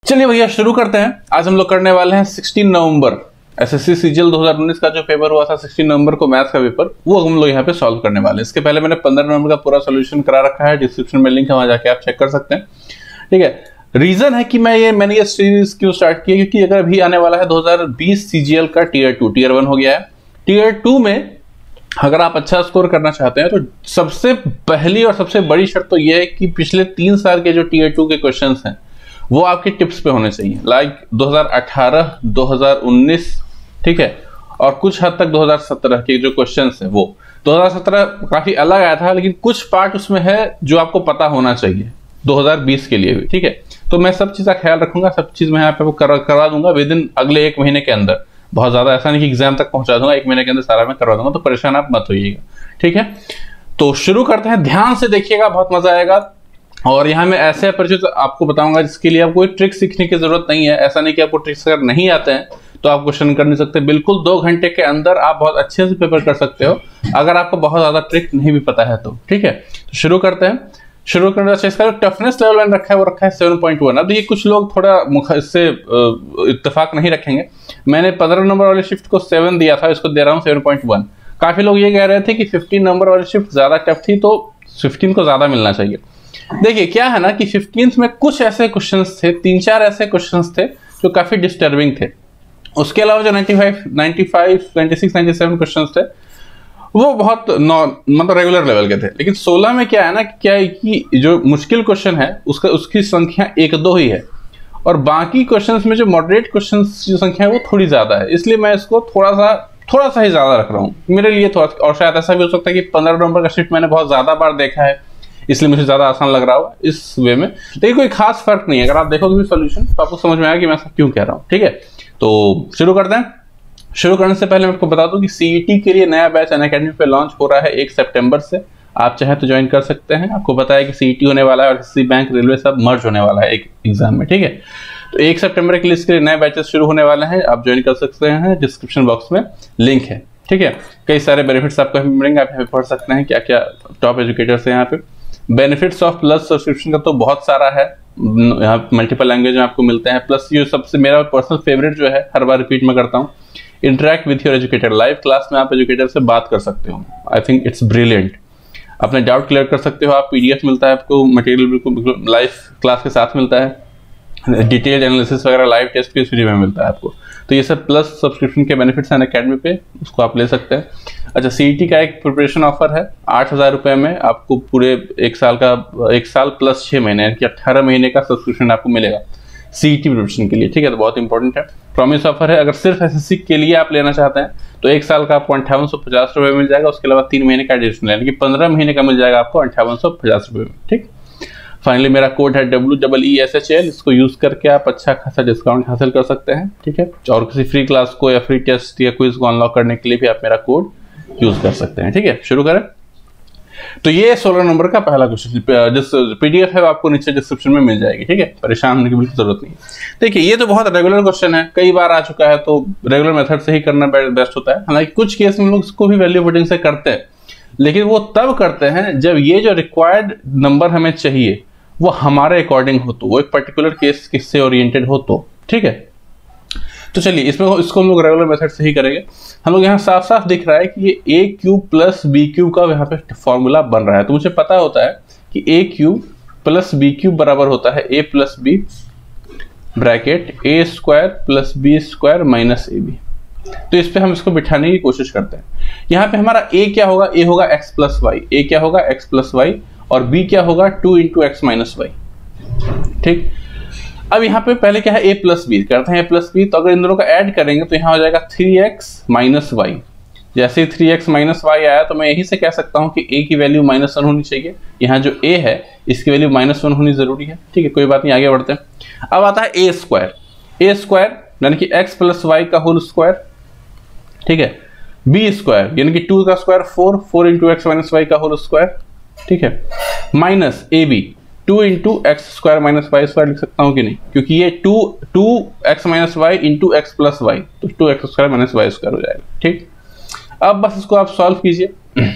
चलिए भैया शुरू करते हैं। आज हम लोग करने वाले हैं 16 नवंबर एसएससी सीजीएल 2019 का जो पेपर हुआ था 16 नवंबर को मैथ्स का पेपर, वो हम लोग यहाँ पे सॉल्व करने वाले हैं। इसके पहले मैंने 15 नवंबर का पूरा सॉल्यूशन करा रखा है, डिस्क्रिप्शन में लिंक है, वहां जाके आप चेक कर सकते हैं। ठीक है, रीजन है कि मैंने ये सीरीज क्यों स्टार्ट की, क्योंकि अगर अभी आने वाला है 2020 सीजीएल का टीयर 2, टीयर 1 हो गया है। टीयर 2 में अगर आप अच्छा स्कोर करना चाहते हैं तो सबसे पहली और सबसे बड़ी शर्त तो यह है कि पिछले 3 साल के जो टीयर 2 के क्वेश्चंस हैं वो आपके टिप्स पे होने चाहिए, लाइक 2018, 2019, ठीक है, और कुछ हद तक 2017 के जो क्वेश्चंस हैं वो 2017 काफी अलग आया था, लेकिन कुछ पार्ट उसमें है जो आपको पता होना चाहिए 2020 के लिए भी। ठीक है, तो मैं सब चीज का ख्याल रखूंगा, सब चीज मैं यहाँ पे करवा दूंगा विद इन अगले 1 महीने के अंदर। बहुत ज्यादा ऐसा नहीं कि एग्जाम तक पहुंचा दूंगा, 1 महीने के अंदर सारा मैं करवा दूंगा, तो परेशान आप मत होइएगा। ठीक है, तो शुरू करते हैं, ध्यान से देखिएगा, बहुत मजा आएगा। और यहाँ मैं ऐसे परिचित आपको बताऊंगा जिसके लिए आपको कोई ट्रिक सीखने की जरूरत नहीं है। ऐसा नहीं कि आपको ट्रिक्स अगर नहीं आते हैं तो आप क्वेश्चन कर नहीं सकते, बिल्कुल 2 घंटे के अंदर आप बहुत अच्छे से पेपर कर सकते हो अगर आपको बहुत ज्यादा ट्रिक नहीं भी पता है तो। ठीक है, तो शुरू करते हैं। शुरू करने से इसका जो टफनेस लेवल मैंने रखा है वो रखा है 7.1। अब ये कुछ लोग थोड़ा इससे इत्तेफाक नहीं रखेंगे, मैंने 15 नंबर वाले शिफ्ट को 7 दिया था, इसको दे रहा हूँ 7.1। काफी लोग ये कह रहे थे कि 15 नंबर वाली शिफ्ट ज्यादा टफ थी तो 15 को ज्यादा मिलना चाहिए। देखिए क्या है ना कि 15th में कुछ ऐसे क्वेश्चंस थे, 3-4 ऐसे क्वेश्चंस थे जो काफी डिस्टर्बिंग थे। उसके अलावा जो 95, 96, 97 क्वेश्चंस थे वो बहुत मतलब रेगुलर लेवल के थे। लेकिन 16 में क्या है ना, क्या है कि जो मुश्किल क्वेश्चन है उसकी संख्या 1-2 ही है, और बाकी क्वेश्चंस में जो मॉडरेट क्वेश्चंस की संख्या है वो थोड़ी ज्यादा है, इसलिए मैं इसको थोड़ा सा ही ज्यादा रख रहा हूँ मेरे लिए थोड़ा। और शायद ऐसा भी हो सकता है कि 15 नंबर का शिफ्ट मैंने बहुत ज्यादा बार देखा है, इसलिए मुझे ज्यादा आसान लग रहा हो इस वे में, लेकिन कोई खास फर्क नहीं है। अगर आप देखोगे सॉल्यूशन तो आपको समझ में आएगा कि मैं ऐसा क्यों कह रहा हूँ। ठीक है, तो शुरू करते हैं। शुरू करने से पहले मैं आपको बता दूं कि सीईटी के लिए नया बैच अनअकैडमी पे लॉन्च हो रहा है 1 सितंबर से। आप चाहे तो ज्वाइन कर सकते हैं। आपको पता है कि सीईटी होने वाला है और एसएससी बैंक रेलवे सब मर्ज होने वाला है एक एग्जाम में। ठीक है, तो 1 सितंबर के लिए इसके लिए नए बैचेस शुरू होने वाले हैं, आप ज्वाइन कर सकते हैं, डिस्क्रिप्शन बॉक्स में लिंक है। ठीक है, कई सारे बेनिफिट्स आपको मिलेंगे, आप यहाँ पे पढ़ सकते हैं क्या क्या टॉप एजुकेटर्स है यहाँ पे। बेनिफिट्स ऑफ प्लस सब्सक्रिप्शन का तो बहुत सारा है, यहाँ मल्टीपल लैंग्वेज में आपको मिलते हैं। प्लस ये सबसे मेरा पर्सनल फेवरेट जो है, हर बार रिपीट में करता हूँ, interact with your educator. Live class में आप एजुकेटर से बात कर सकते हो, आई थिंक इट्स ब्रिलियंट। अपने डाउट क्लियर कर सकते हो आप, पीडीएफ मिलता है आपको, मटेरियल बिल्कुल लाइव क्लास के साथ मिलता है, डिटेल एनालिसिस वगैरह लाइव टेस्ट भी फ्री में मिलता है आपको। तो ये सब प्लस सब्सक्रिप्शन के बेनिफिट्स हैं अनअकैडमी पे, उसको आप ले सकते हैं। अच्छा, सीईटी का एक प्रिपरेशन ऑफर है 8000 रुपये में, आपको पूरे 1 साल प्लस 6 महीने यानी कि 18 महीने का सब्सक्रिप्शन आपको मिलेगा सीईटी प्रिपरेशन के लिए। ठीक है, तो बहुत इंपॉर्टेंट है, प्रॉमिस ऑफर है। अगर सिर्फ एसएससी के लिए आप लेना चाहते हैं तो 1 साल का आपको 5850 रुपये मिल जाएगा, उसके अलावा 3 महीने का एडिशनल यानी कि 15 महीने का मिल जाएगा आपको 5850 रुपये में। ठीक, फाइनली मेरा कोड है WEESHL, इसको यूज करके आप अच्छा खासा डिस्काउंट हासिल कर सकते हैं। ठीक है, और किसी फ्री क्लास को या फ्री टेस्ट या क्विज को अनलॉक करने के लिए भी आप मेरा कोड यूज कर सकते हैं। ठीक है, शुरू करें। तो ये 16 नंबर का पहला क्वेश्चन, जिस पीडीएफ है आपको नीचे डिस्क्रिप्शन में मिल जाएगी। ठीक है, परेशान होने की बिल्कुल जरूरत नहीं। देखिए ये तो बहुत रेगुलर क्वेश्चन है, कई बार आ चुका है, तो रेगुलर मेथड से ही करना बेस्ट होता है। हालांकि कुछ केस में लोग इसको भी वैल्यू पुटिंग से करते हैं, लेकिन वो तब करते हैं जब ये जो रिक्वायर्ड नंबर हमें चाहिए वो हमारे अकॉर्डिंग हो, तो वो एक पर्टिकुलर केस से ओरिएंटेड हो तो। ठीक है, तो चलिए इसको हम लोग रेगुलर मेथड से ही करेंगे। हम लोग यहाँ साफ साफ दिख रहा है कि ये ए क्यूब प्लस बी क्यूब का यहाँ पे फॉर्मूला बन रहा है, तो मुझे पता होता है कि A cube plus B cube बराबर होता है A plus B bracket A square plus B square minus A B. तो इस पे हम इसको बिठाने की कोशिश करते हैं। यहाँ पे हमारा ए क्या होगा, ए होगा एक्स प्लस वाई, ए क्या होगा एक्स प्लस वाई, और b क्या होगा 2 × x माइनस वाई। ठीक, अब यहाँ पे पहले क्या है a प्लस बी करते हैं, a प्लस बी, तो अगर इन दोनों का ऐड करेंगे तो यहाँ हो जाएगा 3x माइनस वाई। जैसे ही 3x माइनस वाई आया तो मैं यही से कह सकता हूँ कि a की वैल्यू -1 होनी चाहिए, यहाँ जो a है इसकी वैल्यू -1 होनी जरूरी है। ठीक है, कोई बात नहीं, आगे बढ़ते हैं। अब आता है a स्क्वायर यानी कि x प्लस वाई का होल स्क्वायर। ठीक है, b स्क्वायर यानी कि 2 का स्क्वायर 4 × x माइनस वाई का होल स्क्वायर। ठीक है, माइनस ए b 2 × x square minus y square लिख सकता हूँ कि नहीं, क्योंकि ये 2x minus y into x plus y, तो 2x square minus y square हो जाएगा। ठीक, अब बस इसको आप सॉल्व कीजिए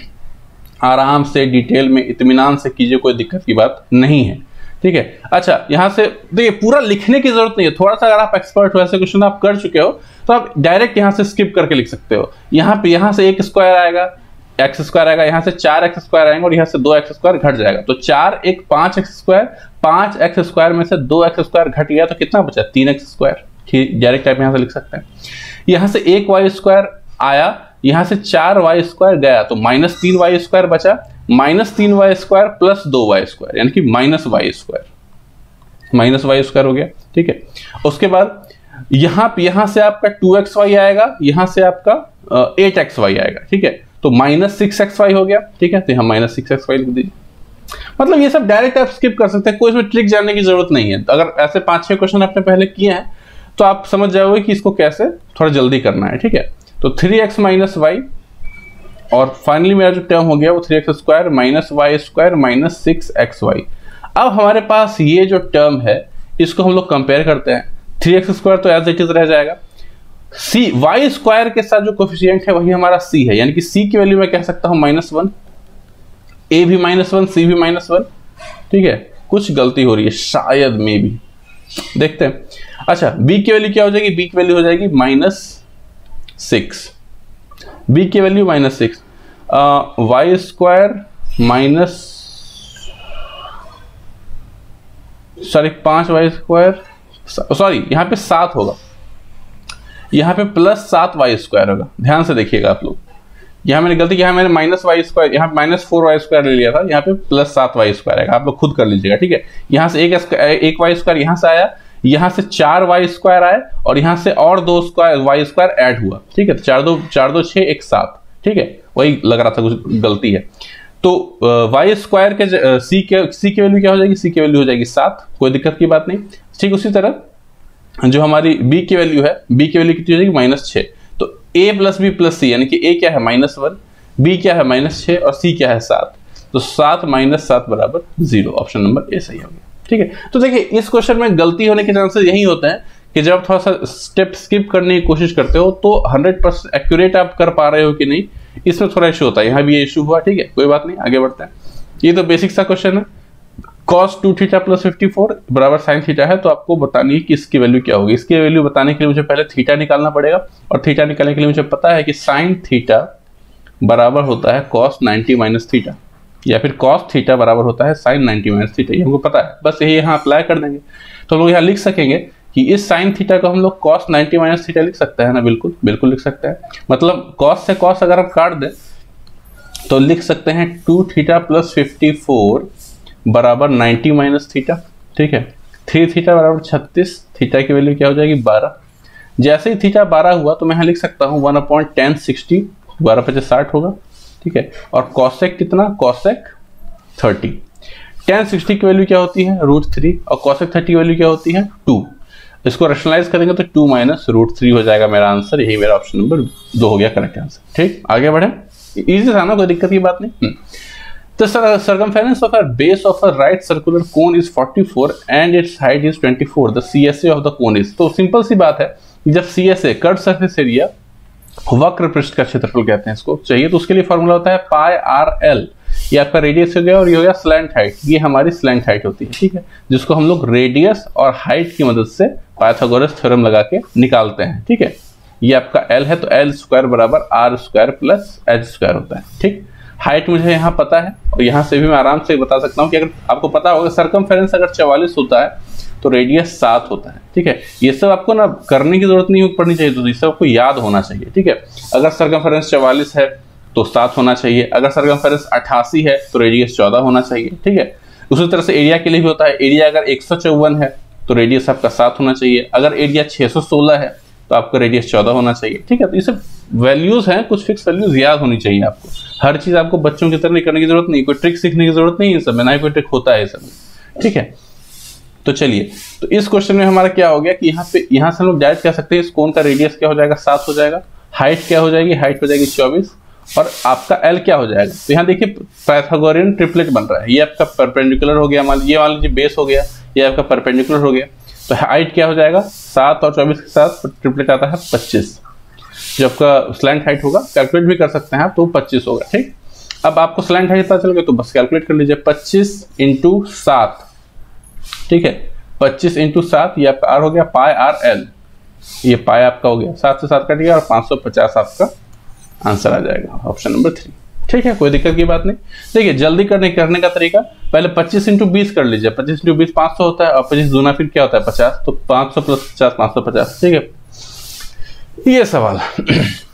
आराम से, डिटेल में इत्मीनान से कीजिए, कोई दिक्कत की बात नहीं है। ठीक है। अच्छा, यहां से देखिए पूरा लिखने की जरूरत नहीं है, थोड़ा सा अगर आप एक्सपर्ट हो, ऐसे क्वेश्चन आप कर चुके हो तो आप डायरेक्ट यहां से स्किप करके लिख सकते हो। यहां से एक स्क्वायर आएगा, एक्स स्क्वायर आएगा, यहाँ से 4x स्क्वायर आएंगे और यहाँ से 2x स्क्वायर घट जाएगा, तो 4 एक 5x स्क्वायर, 5x स्क्वायर में से 2x स्क्वायर घट गया तो कितना बचा, 3x स्क्वायर। ठीक, डायरेक्ट टाइप यहाँ से लिख सकते हैं। यहाँ से एक y स्क्वायर आया, यहाँ से 4y स्क्वायर गया तो -3y स्क्वायर बचा, -3y square plus 2y square यानी कि -y स्क्वायर, -y स्क्वायर हो गया। ठीक है, उसके बाद यहाँ से आपका 2xy आएगा, यहाँ से आपका 8xy आएगा। ठीक है, तो -6xy हो गया। ठीक है, तो यहाँ -6xy लिख दीजिए। मतलब ये सब डायरेक्ट आप स्किप कर सकते हैं, कोई इसमें ट्रिक जानने की जरूरत नहीं है। तो अगर ऐसे 5-6 क्वेश्चन आपने पहले किए हैं तो आप समझ जाओगे कि इसको कैसे थोड़ा जल्दी करना है। ठीक है, तो 3x - y और फाइनली मेरा जो टर्म हो गया वो 3x square -y square -6xy। अब हमारे पास ये जो टर्म है इसको हम लोग कंपेयर करते हैं। 3x स्क्वायर तो एज इट इज रह जाएगा, y स्क्वायर के साथ जो कोफिशिएंट है वही हमारा c है, यानी कि c की वैल्यू मैं कह सकता हूं -1, a भी -1, c भी -1। ठीक है, कुछ गलती हो रही है शायद, मे भी देखते हैं। अच्छा, b की वैल्यू क्या हो जाएगी, b की वैल्यू हो जाएगी -6, b की value -6, y square -5y square, sorry यहाँ पे 7 होगा, यहाँ पे +7y स्क्वायर होगा। ध्यान से देखिएगा आप लोग, यहाँ मैंने गलती, यहाँ मैंने -y स्क्वायर, यहाँ -4y स्क्वायर ले लिया था, यहाँ पे +7y स्क्वायर आएगा, आप लोग खुद कर लीजिएगा। ठीक है, यहाँ से एक y स्क्वायर यहाँ से आया, यहाँ से 4y स्क्वायर आए और यहाँ से और 2 y स्क्वायर ऐड हुआ। ठीक है, तो 4 2 6 1 7। ठीक है, वही लग रहा था कुछ गलती है। तो y स्क्वायर के c की वैल्यू क्या हो जाएगी, c की वैल्यू हो जाएगी 7, कोई दिक्कत की बात नहीं। ठीक, उसी तरह जो हमारी b की वैल्यू है, b की वैल्यू कितनी हो जाएगी -6, तो a + b + c यानी कि a क्या है -1, b क्या है -6 और c क्या है 7, तो 7 - 7 = 0। ऑप्शन नंबर ए सही हो गया। ठीक है, तो देखिए इस क्वेश्चन में गलती होने के चांसेस यही होते हैं कि जब आप थोड़ा सा स्टेप स्किप करने की कोशिश करते हो तो 100% एक्यूरेट आप कर पा रहे हो कि नहीं, इसमें थोड़ा इशू होता है। यहाँ भी ये इशू हुआ। ठीक है, कोई बात नहीं, आगे बढ़ते हैं। ये तो बेसिक सा क्वेश्चन है। cos 2θ + 54 बराबर sin θ है, तो आपको बतानी है कि इसकी वैल्यू क्या होगी। इसकी वैल्यू बताने के लिए मुझे पहले थीटा निकालना पड़ेगा, और थीटा निकालने के लिए मुझे पता है कि sin θ बराबर होता है cos 90 - θ, या फिर cos θ बराबर होता है sin 90 - θ। ये हमको पता है, बस यही यहाँ अप्लाई कर देंगे तो हम लोग यहाँ लिख सकेंगे कि इस sin θ को हम लोग cos 90 - θ लिख सकते हैं ना। बिल्कुल बिल्कुल लिख सकते हैं। मतलब cos से cos अगर हम काट दें तो लिख सकते हैं 2θ + 54 बराबर 90 - θ। ठीक है, 3θ बराबर 36, थीटा की वैल्यू क्या हो जाएगी 12। जैसे ही थीटा 12 हुआ तो मैं यहाँ लिख सकता हूँ 1/10 60, 12 × 60 होगा। ठीक है, और कॉसेक कितना, कॉसेक 30। tan 60 की वैल्यू क्या होती है √3, और कॉसेक 30 की वैल्यू क्या होती है 2। इसको रैशनलाइज करेंगे तो 2 - √3 हो जाएगा मेरा आंसर। यही मेरा ऑप्शन नंबर 2 हो गया करेक्ट आंसर। ठीक, आगे बढ़े, इजी था ना, कोई दिक्कत की बात नहीं। The circumference of a base of a right circular cone is 44 and its height is 24. The CSA of the cone is, तो सिंपल सी बात है, जब CSA कर्व सरफेस एरिया, वक्र पृष्ठ का क्षेत्रफल कहते हैं इसको, चाहिए तो उसके लिए फॉर्मूला होता है πRL। ये आपका रेडियस हो गया और ये हो गया स्लैंट हाइट, ये हमारी स्लैंट हाइट होती है। ठीक है, जिसको हम लोग रेडियस और हाइट की मदद से पाइथागोरस थ्योरम लगा के निकालते हैं। ठीक है, ये आपका L है, तो L² बराबर R² + H² होता है। ठीक, हाइट मुझे यहाँ पता है और यहाँ से भी मैं आराम से बता सकता हूँ कि अगर आपको पता होगा सर्कमफेरेंस अगर 44 होता है तो रेडियस 7 होता है। ठीक है, ये सब आपको ना करने की जरूरत नहीं पड़नी चाहिए, तो ये सब आपको याद होना चाहिए। ठीक है, अगर सर्कमफेरेंस 44 है तो 7 होना चाहिए, अगर सर्कमफेरेंस 88 है तो रेडियस 14 होना चाहिए। ठीक है, उसी तरह से एरिया के लिए भी होता है, एरिया अगर 154 है तो रेडियस आपका 7 होना चाहिए, अगर एरिया 616 है तो आपका रेडियस 14 होना चाहिए। ठीक है, तो ये सब वैल्यूज हैं, कुछ फिक्स वैल्यूज याद होनी चाहिए आपको। हर चीज आपको बच्चों की तरह करने की जरूरत नहीं, कोई ट्रिक सीखने की जरूरत नहीं है सब में, ना कोई ट्रिक होता है सब में। ठीक है, तो चलिए, तो इस क्वेश्चन में हमारा क्या हो गया कि यहाँ से हम लोग डायरेक्ट कह सकते हैं इस कोन का रेडियस क्या हो जाएगा 7 हो जाएगा, हाइट क्या हो जाएगी, हाइट हो जाएगी 24, और आपका L क्या हो जाएगा। तो यहाँ देखिए पाइथागोरियन ट्रिपलेट बन रहा है, ये आपका परपेंडिकुलर हो गया, मान लीजिए बेस हो गया, ये आपका परपेंडिकुलर हो गया, तो हाइट क्या हो जाएगा 7 और 24 के साथ ट्रिपलेट आता है 25। जो आपका स्लैंट हाइट होगा कैलकुलेट भी कर सकते हैं आप, तो 25 होगा। ठीक, अब आपको स्लैंट हाइट पता चल गया तो बस कैलकुलेट कर लीजिए, 25 × 7 ठीक है। 25 इंटू 7 ये आपका आर हो गया, पाई आर एल, ये पाई आपका हो गया, 7 से 7 कट गया और 550 आपका आंसर आ जाएगा, ऑप्शन नंबर 3। ठीक है, कोई दिक्कत की बात नहीं। देखिए जल्दी करने का तरीका, पहले 25 इंटू 20 कर लीजिए, 25 इंटू 20 500 होता है और 25 दूना फिर क्या होता है 50, तो 500 प्लस 50 550। ठीक है, ये सवाल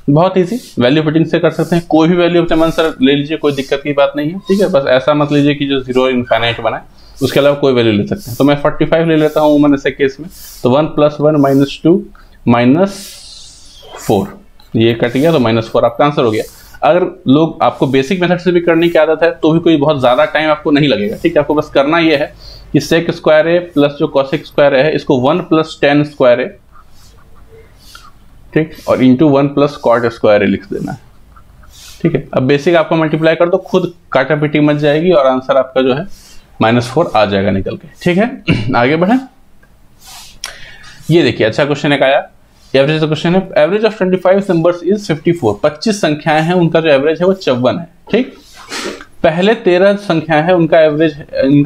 बहुत इजी, वैल्यू पुटिंग से कर सकते हैं, कोई भी वैल्यू अपने मन से ले लीजिए, कोई दिक्कत की बात नहीं है। ठीक है, बस ऐसा मत लीजिए कि जो 0 इनफाइनाइट बनाए, उसके अलावा कोई वैल्यू ले सकते हैं। तो मैं 45 ले लेता हूँ उमन ऐसे केस में, तो 1 + 1 - 2 -4, ये कट गया तो -4 आपका आंसर हो गया। अगर लोग आपको बेसिक मेथड से भी करने की आदत है तो भी कोई बहुत ज्यादा टाइम आपको नहीं लगेगा। ठीक है, आपको बस करना ये है कि sec स्क्वायर ए प्लस जो cosec स्क्वायर है इसको 1 + tan स्क्वायर ए, ठीक, और इंटू 1 + cot स्क्वायर ए लिख देना है। ठीक है, अब बेसिक आपको मल्टीप्लाई कर दो, खुद काटा पीटी मच जाएगी और आंसर आपका जो है -4 आ जाएगा निकल के। ठीक है, आगे बढ़े। ये देखिए अच्छा क्वेश्चन एक आया, एवरेज क्वेश्चन है, एवरेज ऑफ 25 नंबर्स इज 54। 25 संख्याएं हैं, उनका जो एवरेज है वो 54 है। ठीक, पहले 13 संख्याएं हैं, उनका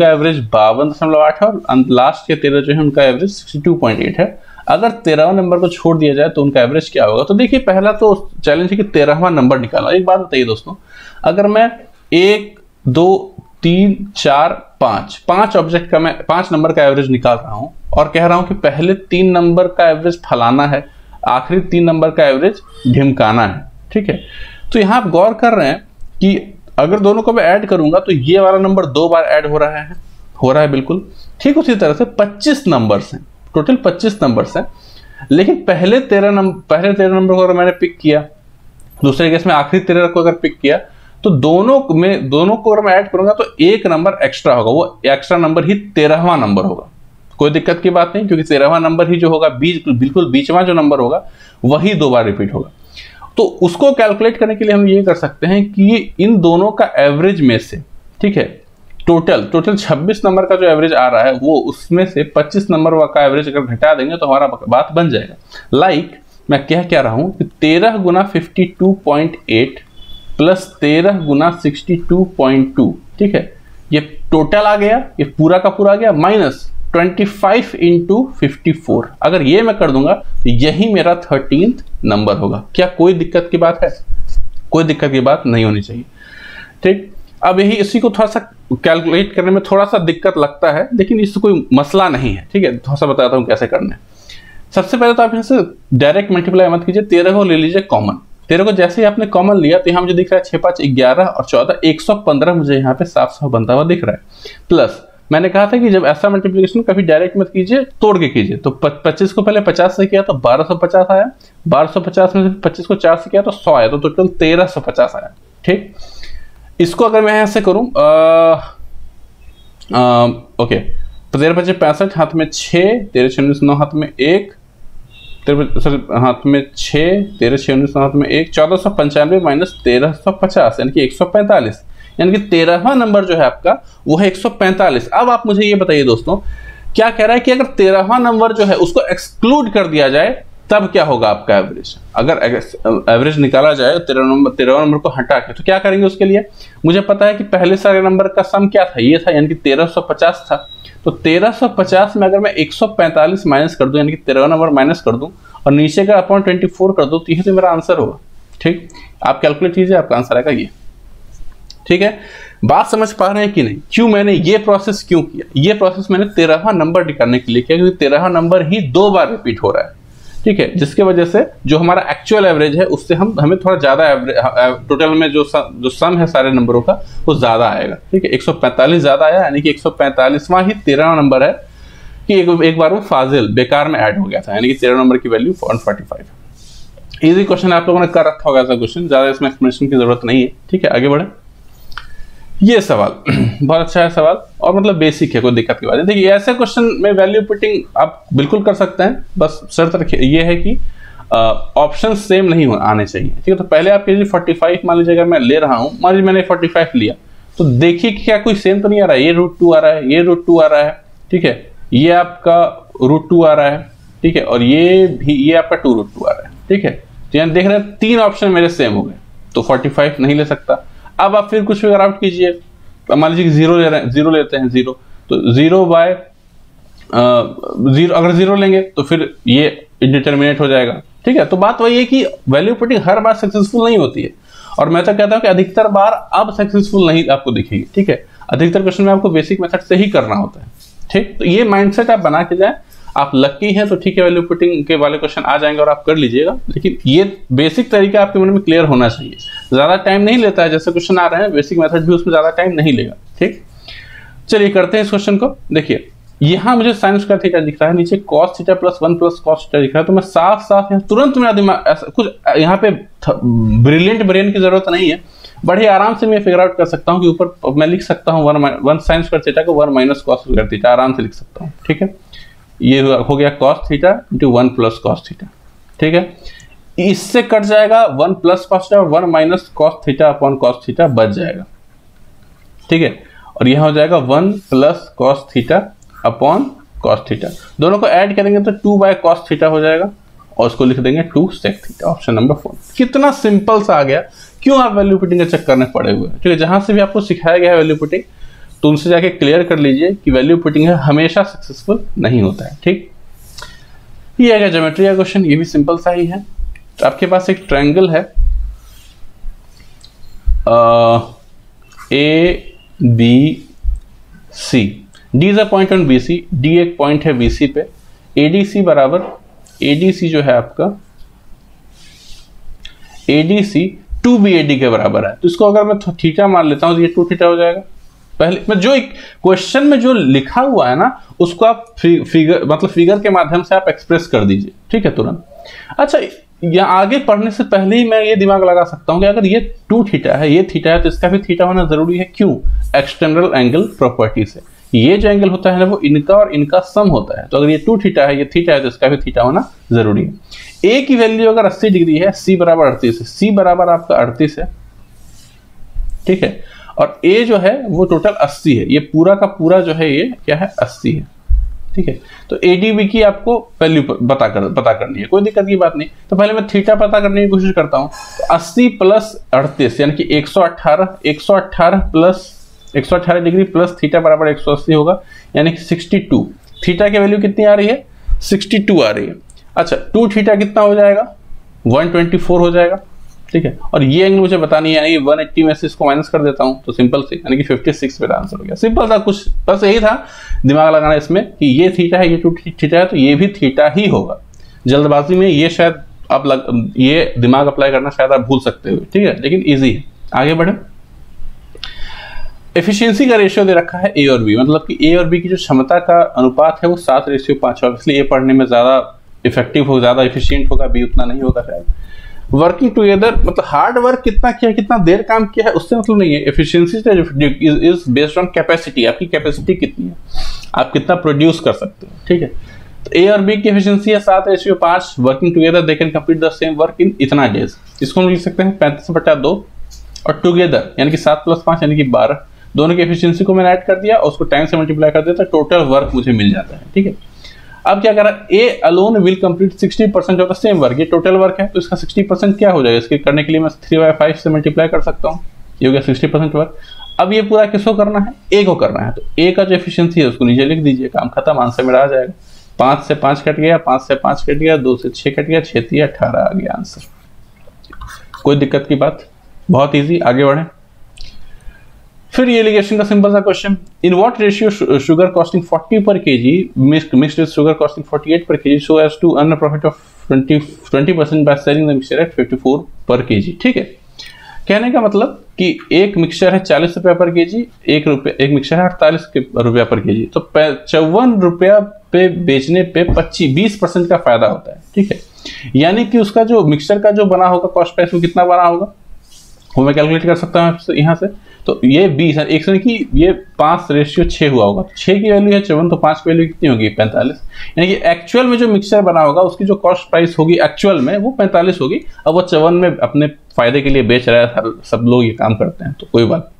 एवरेज 52.8 है और लास्ट के 13 जो है उनका एवरेज 62.8 है। अगर 13वां नंबर को छोड़ दिया जाए तो उनका एवरेज क्या होगा? तो देखिए पहला तो चैलेंज है कि 13वां नंबर निकालना। एक बात बताइए दोस्तों, अगर मैं 1 2 3 4 5 ऑब्जेक्ट का मैं 5 नंबर का एवरेज निकाल रहा हूं और कह रहा हूं कि पहले 3 नंबर का एवरेज फलाना है, आखिरी 3 नंबर का एवरेज ढिमकाना है। ठीक है, तो यहां आप गौर कर रहे हैं कि अगर दोनों को मैं ऐड करूंगा तो ये वाला नंबर 2 बार ऐड हो रहा है बिल्कुल। ठीक उसी तरह से 25 नंबर्स हैं, टोटल 25 नंबर्स हैं, लेकिन पहले 13 नंबर को अगर मैंने पिक किया, दूसरे केस में आखिरी 13 को अगर पिक किया, तो दोनों को अगर मैं ऐड करूंगा तो एक नंबर एक्स्ट्रा होगा, वो एक्स्ट्रा नंबर ही 13वां नंबर होगा। कोई दिक्कत की बात नहीं, क्योंकि 13वां नंबर ही जो होगा बिल्कुल बीचवां जो नंबर होगा वही 2 बार रिपीट होगा। तो उसको कैलकुलेट करने के लिए हम ये कर सकते हैं कि इन दोनों का एवरेज में से, ठीक है, टोटल 26 नंबर का जो एवरेज आ रहा है वो उसमें से 25 नंबर का एवरेज अगर घटा देंगे तो हमारा बात बन जाएगा। लाइक मैं कह रहा हूं कि 13 × 52.8 प्लस 13 × 62.2, ठीक है, ये टोटल आ गया, ये पूरा का पूरा आ गया, माइनस 25 × 54। अगर ये मैं कर दूंगा तो यही मेरा 13th नंबर होगा। क्या कोई दिक्कत की बात है? कोई दिक्कत की बात नहीं होनी चाहिए। ठीक, अब यही इसी को थोड़ा सा कैलकुलेट करने में थोड़ा सा दिक्कत लगता है, लेकिन इससे कोई मसला नहीं है। ठीक है, थोड़ा सा बताता हूं कैसे करना है। सबसे पहले तो आप यहाँ से डायरेक्ट मल्टीप्लाई मत कीजिए, 13 को ले लीजिए कॉमन। 13 को जैसे ही आपने कॉमन लिया तो यहाँ मुझे दिख रहा है 6 5 11 और 14 115 मुझे यहाँ पे साफ साफ बनता हुआ दिख रहा है। प्लस मैंने कहा था कि जब ऐसा मल्टीप्लिकेशन कभी डायरेक्ट मत कीजिए, तोड़ के कीजिए। तो 25 को पहले 50 से किया तो 1250 आया, 1250 में से 25 को 4 से किया तो 100 आया, तो टोटल 1350 आया। ठीक, इसको अगर मैं ऐसे करूं ओके, 13 × 5 = 65, हाथ में 6, 13 × 6 = 9, हाथ में 1, 13 हाथ में 6, 13 × 6 = 9, हाथ में 1, 1495 माइनस 1350 यानी कि 145, यानी कि 13वां नंबर जो है आपका वो है 145। अब आप मुझे ये बताइए दोस्तों, क्या कह रहा है कि अगर 13वां नंबर जो है उसको एक्सक्लूड कर दिया जाए तब क्या होगा आपका एवरेज? अगर एवरेज निकाला जाए 13वां नंबर को हटा के, तो क्या करेंगे उसके लिए? मुझे पता है कि पहले सारे नंबर का सम क्या था, ये था, यानी कि 1350 था। तो 1350 में अगर मैं 145 माइनस कर दूं, यानी कि 13वां नंबर माइनस कर दूं और नीचे का अपॉन 24 कर दूं, तो यही तो मेरा आंसर होगा। ठीक, आप कैलकुलेट कीजिए, आपका आंसर आएगा ये। ठीक है, बात समझ पा रहे हैं कि नहीं? क्यों मैंने ये प्रोसेस क्यों किया? ये प्रोसेस मैंने 13वां नंबर निकालने के लिए किया, क्योंकि 13वां नंबर ही 2 बार रिपीट हो रहा है। ठीक है, जिसके वजह से जो हमारा एक्चुअल एवरेज है उससे हमें थोड़ा ज्यादा टोटल में जो सम है सारे नंबरों का वो ज्यादा आएगा। ठीक है, 145 ज्यादा आया, यानी कि 145वां ही 13वां नंबर है कि एक बार वो फाजिल बेकार में ऐड हो गया था, यानी कि 13 नंबर की वैल्यू 145। इजी क्वेश्चन आप लोगों ने कर रखा होगा ऐसा क्वेश्चन, ज्यादा इसमें एक्सप्लेनेशन की जरूरत नहीं है। ठीक है, आगे बढ़े। ये सवाल बहुत अच्छा है सवाल, और मतलब बेसिक है, कोई दिक्कत की बात नहीं। देखिए ऐसे क्वेश्चन में वैल्यू पुटिंग आप बिल्कुल कर सकते हैं, बस शर्त रखिए ये है कि ऑप्शन सेम नहीं आने चाहिए। ठीक है, तो पहले आप कीजिए 45, मान लीजिए अगर मैं ले रहा हूं, मान लीजिए मैंने 45 लिया, तो देखिए कि क्या कोई सेम तो नहीं आ रहा है। ये √2 आ रहा है, ये √2 आ रहा है, ठीक है, ये आपका √2 आ रहा है, ठीक है, और ये आपका 2√2 आ रहा है। ठीक है, तो यहाँ देख रहे हैं 3 ऑप्शन मेरे सेम हो गए, तो 45 नहीं ले सकता। अब आप फिर कुछ फिगर आउट कीजिए, मान लीजिए 0 ले रहे हैं, 0 लेते हैं, 0, तो 0/, जीरो, अगर जीरो लेंगे तो फिर ये इंडिटरमिनेट हो जाएगा। ठीक है, तो बात वही है कि वैल्यू पुटिंग हर बार सक्सेसफुल नहीं होती है, और मैं तो कहता हूं कि अधिकतर बार अब सक्सेसफुल नहीं आपको दिखेगी। ठीक है, अधिकतर क्वेश्चन में आपको बेसिक मेथड से ही करना होता है। ठीक, तो ये माइंडसेट आप बना के जाए। आप लकी हैं तो ठीक है, वैल्यू पुटिंग के वाले क्वेश्चन आ जाएंगे और आप कर लीजिएगा, लेकिन ये बेसिक तरीका आपके मन में क्लियर होना चाहिए। ज्यादा टाइम नहीं लेता है, जैसे क्वेश्चन आ रहे हैं बेसिक मेथड भी उसमें ज्यादा टाइम नहीं लेगा। ठीक, चलिए करते हैं इस क्वेश्चन को। देखिए यहाँ मुझे साइन स्क्वायर थीटा दिख रहा है, नीचे cos theta plus 1 plus cos theta दिख रहा है, तो मैं साफ साफ यहाँ तुरंत मेरा दिमाग ऐसा कुछ यहाँ पे ब्रिलियंट ब्रेन की जरूरत नहीं है, बड़े आराम से मैं फिगर आउट कर सकता हूँ कि ऊपर मैं लिख सकता हूँ 1 साइन स्क्वायर थीटा को 1 माइनस cos स्क्वायर थीटा, आराम से लिख सकता हूँ। ठीक है, ये हो गया cos theta into 1 plus cos theta. ठीक है, इससे कट जाएगा 1 प्लस cos थीटा और 1 minus cos theta upon cos theta बच जाएगा। ठीक है, और यह हो जाएगा 1 plus cos theta upon cos theta, दोनों को ऐड करेंगे तो 2 बाय cos थीटा हो जाएगा, और उसको लिख देंगे 2 sec थीटा। Option number 4। कितना सिंपल सा आ गया। क्यों आप वैल्यू पुटिंग का चेक करने पड़े हुए हैं? ठीक है, जहां से भी आपको सिखाया गया है वैल्यू पुटिंग, तो उनसे जाके क्लियर कर लीजिए कि वैल्यू पुटिंग है हमेशा सक्सेसफुल नहीं होता है। ठीक, ये आएगा ज्योमेट्री का क्वेश्चन, ये भी सिंपल सा ही है। तो आपके पास एक ट्रायंगल है ABC, D is a point on BC, D एक पॉइंट है BC पे, ADC बराबर, ADC जो है आपका ADC 2BAD के बराबर है, तो इसको अगर मैं थीटा मान लेता हूं तो ये 2 थीटा हो जाएगा। पहले मैं जो क्वेश्चन में जो लिखा हुआ है ना उसको आप फिगर के माध्यम से आप एक्सप्रेस कर दीजिए। ठीक है, तुरंत। अच्छा, या आगे पढ़ने से पहले ही मैं ये दिमाग लगा सकता हूं कि अगर ये 2 थीटा है, ये थीटा है, तो इसका भी थीटा होना जरूरी है। क्यों? एक्सटर्नल एंगल प्रॉपर्टी से। ये जो एंगल होता है ना वो इनका और इनका सम होता है, तो अगर ये 2 थीटा है, ये थीटा है, तो इसका भी थीटा होना जरूरी है। ए की वैल्यू अगर 80 डिग्री है, सी बराबर 38 है, सी बराबर आपका 38 है। ठीक है, और ए जो है वो टोटल 80 है, ये पूरा का पूरा जो है ये क्या है 80 है। ठीक है, तो एडीबी की आपको वैल्यू पता करनी है, कोई दिक्कत की बात नहीं। तो पहले मैं थीटा पता करने की कोशिश करता हूं, तो 80 प्लस 38 यानी कि 118 प्लस 118 डिग्री प्लस थीटा बराबर 180 होगा, यानी कि 62। थीटा की वैल्यू कितनी आ रही है? 62 आ रही है। अच्छा, 2 थीटा कितना हो जाएगा? 124 हो जाएगा। ठीक है, और ये एंगल मुझे बतानी है, यानी 180 में से इसको माइनस कर देता हूं तो सिंपल से, यानी कि 56 मेरा आंसर हो गया। सिंपल था, कुछ बस यही था दिमाग लगाना इसमें कि ये थीटा है, ये 2 थीटा है, तो ये भी थीटा ही होगा। जल्दबाजी में ये शायद आप ये दिमाग अप्लाई करना शायद आप भूल सकते हो। ठीक है, लेकिन ईजी है। आगे बढ़े। एफिशिएंसी का रेशियो दे रखा है ए और बी, मतलब कि ए और बी की जो क्षमता का अनुपात है वो 7:5 है, इसलिए ए पढ़ने में ज्यादा इफेक्टिव हो, ज्यादा एफिशिएंट होगा, बी उतना नहीं होगा शायद। वर्किंग टुगेदर मतलब हार्ड वर्क कितना किया, कितना देर काम किया है, उससे मतलब नहीं है। Efficiency is based on capacity, आपकी कैपेसिटी कितनी है, आप कितना प्रोड्यूस कर सकते हो। ठीक है, तो ए और बी की एफिशिएंसी है 7:5। Working together they can complete the same work in इतना डेज। इसको हम लिख सकते हैं 35/2, और टुगेदर यानी कि 7 + 5 यानी कि 12, दोनों की एफिशिएंसी को मैंने ऐड कर दिया और उसको टाइम से मल्टीप्लाई कर दिया तो टोटल वर्क मुझे मिल जाता है। ठीक है, अब क्या करा, A alone will complete 60% of the same work, ये टोटल वर्क है तो इसका 60% क्या हो जाएगा, इसके करने के लिए मैं 3/5 से मल्टीप्लाई कर सकता हूँ, ये हो गया 60% वर्क। अब ये पूरा किसको करना है? ए को करना है, तो ए का जो एफिशिएंसी है उसको नीचे लिख दीजिए, काम खत्म, आंसर मेरा आ जाएगा। 5 से 5 कट गया, 5 से 5 कट गया, 2 से 6 कट गया, 6 × 18 आ गया आंसर। कोई दिक्कत की बात, बहुत ईजी। आगे बढ़े। फिर ये एलिगेशन का सिंपल सा question, in what ratio sugar costing 40 per KG mixed with sugar costing 48 per KG so as to earn a profit of 20% by selling the mixture at 54 per KG. ठीक है, कहने का मतलब कि एक मिक्सचर है 40 रुपया पर केजी, एक मिक्सचर है 48 रुपया पर केजी, तो 54 रुपया पे बेचने पे 20% का फायदा होता है। ठीक है, यानी कि उसका जो मिक्सचर का जो बना होगा कॉस्ट प्राइस वो कितना बना होगा, वो मैं कैलकुलेट कर सकता हूँ यहाँ से। तो ये 20 है, एक कि ये 5:6 हुआ होगा, 6 की वैल्यू है 54, तो 5 की वैल्यू कितनी होगी 45, यानी कि एक्चुअल में जो मिक्सचर बना होगा उसकी जो कॉस्ट प्राइस होगी एक्चुअल में वो 45 होगी। अब वो 54 में अपने फायदे के लिए बेच रहा है, सब लोग ये काम करते हैं, तो कोई बात।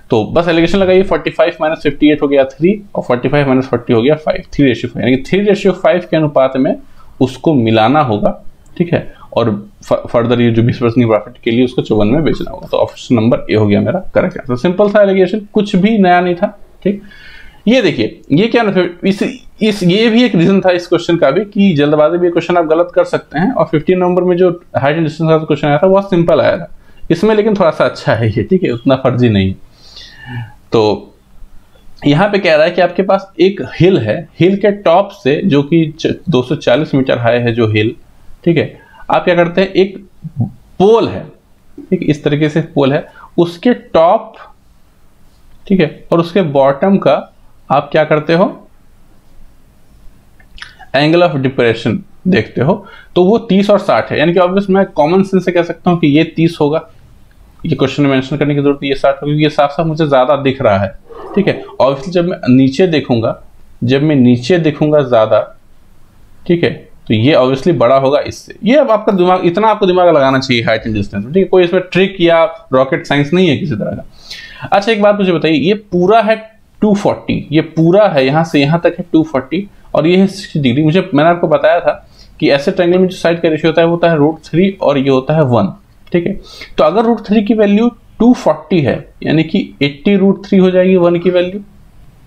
तो बस एलिगेशन लगाइए, 45 - 58 हो गया 3, और 45 - 40 हो गया 5, 3:5, यानी कि 3:5 के अनुपात में उसको मिलाना होगा। ठीक है, और फर्दर ये जो 20% प्रॉफिट के लिए उसको 54 में बेचना होगा। तो ऑप्शन नंबर ए हो गया मेरा करेक्ट आंसर। सिंपल था एलिगेशन, कुछ भी नया नहीं था। ठीक, ये देखिए ये क्या ये भी एक रीजन था इस क्वेश्चन का भी कि जल्दबाजी में क्वेश्चन आप गलत कर सकते हैं, और 15 नंबर में जो हाइट एंड डिस्टेंस का क्वेश्चन आया था वो सिंपल आया था। इसमें लेकिन थोड़ा सा अच्छा है ये, ठीक है, उतना फर्जी नहीं। तो यहाँ पे कह रहा है कि आपके पास एक हिल है, हिल के टॉप से जो कि 240 मीटर हाई है जो हिल, ठीक है, आप क्या करते हैं, एक पोल है, ठीक, इस तरीके से पोल है, उसके टॉप, ठीक है, और उसके बॉटम का आप क्या करते हो, एंगल ऑफ डिप्रेशन देखते हो, तो वो 30 और 60 है। यानी कि ऑब्वियस मैं कॉमन सेंस से कह सकता हूं कि ये 30 होगा, ये क्वेश्चन में मेंशन करने की जरूरत है, ये 60 होगा क्योंकि ये साफ साफ मुझे ज्यादा दिख रहा है, ठीक है। ऑब्वियसली जब मैं नीचे देखूंगा, ज्यादा, ठीक है, तो ये ऑब्वियसली बड़ा होगा इससे। ये अब आपका दिमाग, इतना आपको दिमाग लगाना चाहिए हाइट एंड डिस्टेंस में, ठीक है, कोई इसमें ट्रिक या रॉकेट साइंस नहीं है किसी तरह का। अच्छा एक बात मुझे बताइए, ये पूरा है 240, ये पूरा है यहाँ से यहाँ तक है 240 और ये है 60 डिग्री। मैंने आपको बताया था कि ऐसे ट्रायंगल में जो साइड का रेशियो होता है वो होता है √3 और ये होता है 1, ठीक है। तो अगर √3 की वैल्यू 240 है यानी कि 80 √3 हो जाएगी 1 की वैल्यू।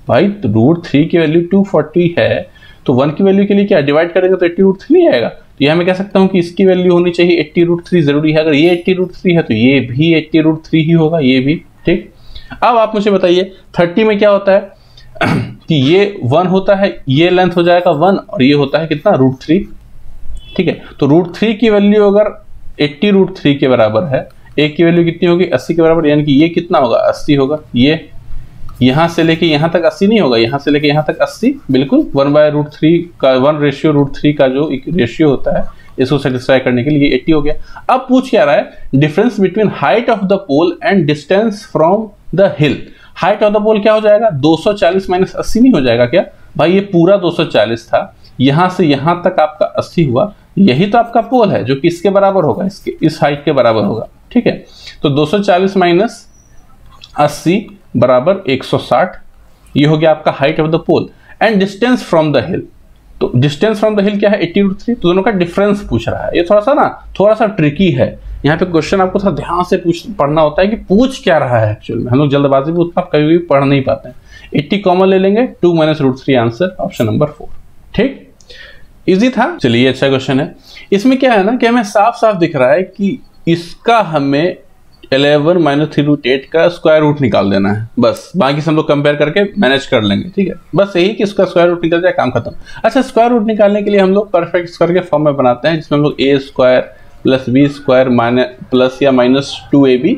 भाई तो √3 की वैल्यू 240 है तो 1 की वैल्यू के लिए क्या डिवाइड करेंगे तो 80 √3 आएगा। तो यह मैं कह सकता हूं कि इसकी वैल्यू होनी चाहिए 80 √3 जरूरी है। अगर ये 80 √3 है तो ये भी 80 √3 ही होगा, ये भी, ठीक। अब आप मुझे बताइए 30 में क्या होता है कि ये 1 होता है, ये लेंथ हो जाएगा 1 और ये होता है कितना √3, ठीक है। तो √3 की वैल्यू अगर 80 √3 के बराबर है, एक की वैल्यू कितनी होगी 80 के बराबर, यानी कि ये कितना होगा 80 होगा। ये यहां से लेके यहां तक 80 नहीं होगा, यहां से लेके यहां तक 80 बिल्कुल 1/√3 का 1:√3 का जो रेशियो होता है इसको सेटिस्फाई करने के लिए 80 हो गया। अब पूछ क्या रहा है, difference between height of the pole and distance from the hill. Height of the pole क्या हो जाएगा 240 - 80 नहीं हो जाएगा क्या भाई, ये पूरा 240 था, यहां से यहां तक आपका 80 हुआ, यही तो आपका पोल है जो कि इसके बराबर होगा, इसके इस हाइट के बराबर होगा, ठीक है। तो 240 - 80 बराबर 160, ये हो गया आपका height of the pole. And distance from the hill, तो डिस्टेंस फ्रॉम द हिल क्या है 80 √3, तो दोनों का डिफरेंस पूछ रहा है। ये थोड़ा सा ट्रिकी है, यहाँ पे क्वेश्चन आपको थोड़ा ध्यान से पढ़ना होता है कि पूछ क्या रहा है। एक्चुअल में हम लोग जल्दबाजी में उतना कभी भी पढ़ नहीं पाते हैं। 80 कॉमन ले लेंगे, 2 - √3 आंसर ऑप्शन नंबर 4, ठीक। इजी था, चलिए अच्छा क्वेश्चन है। इसमें क्या है ना कि हमें साफ साफ दिख रहा है कि इसका हमें 11 - 3√8 का स्क्वायर रूट निकाल देना है, बस बाकी सब लोग कंपेयर करके मैनेज कर लेंगे, ठीक है। बस यही कि इसका स्क्वायर रूट निकल जाए, काम खत्म। अच्छा स्क्वायर रूट निकालने के लिए हम लोग परफेक्ट स्क्वायर के फॉर्म में बनाते हैं, जिसमें हम लोग a² + b² प्लस या -2ab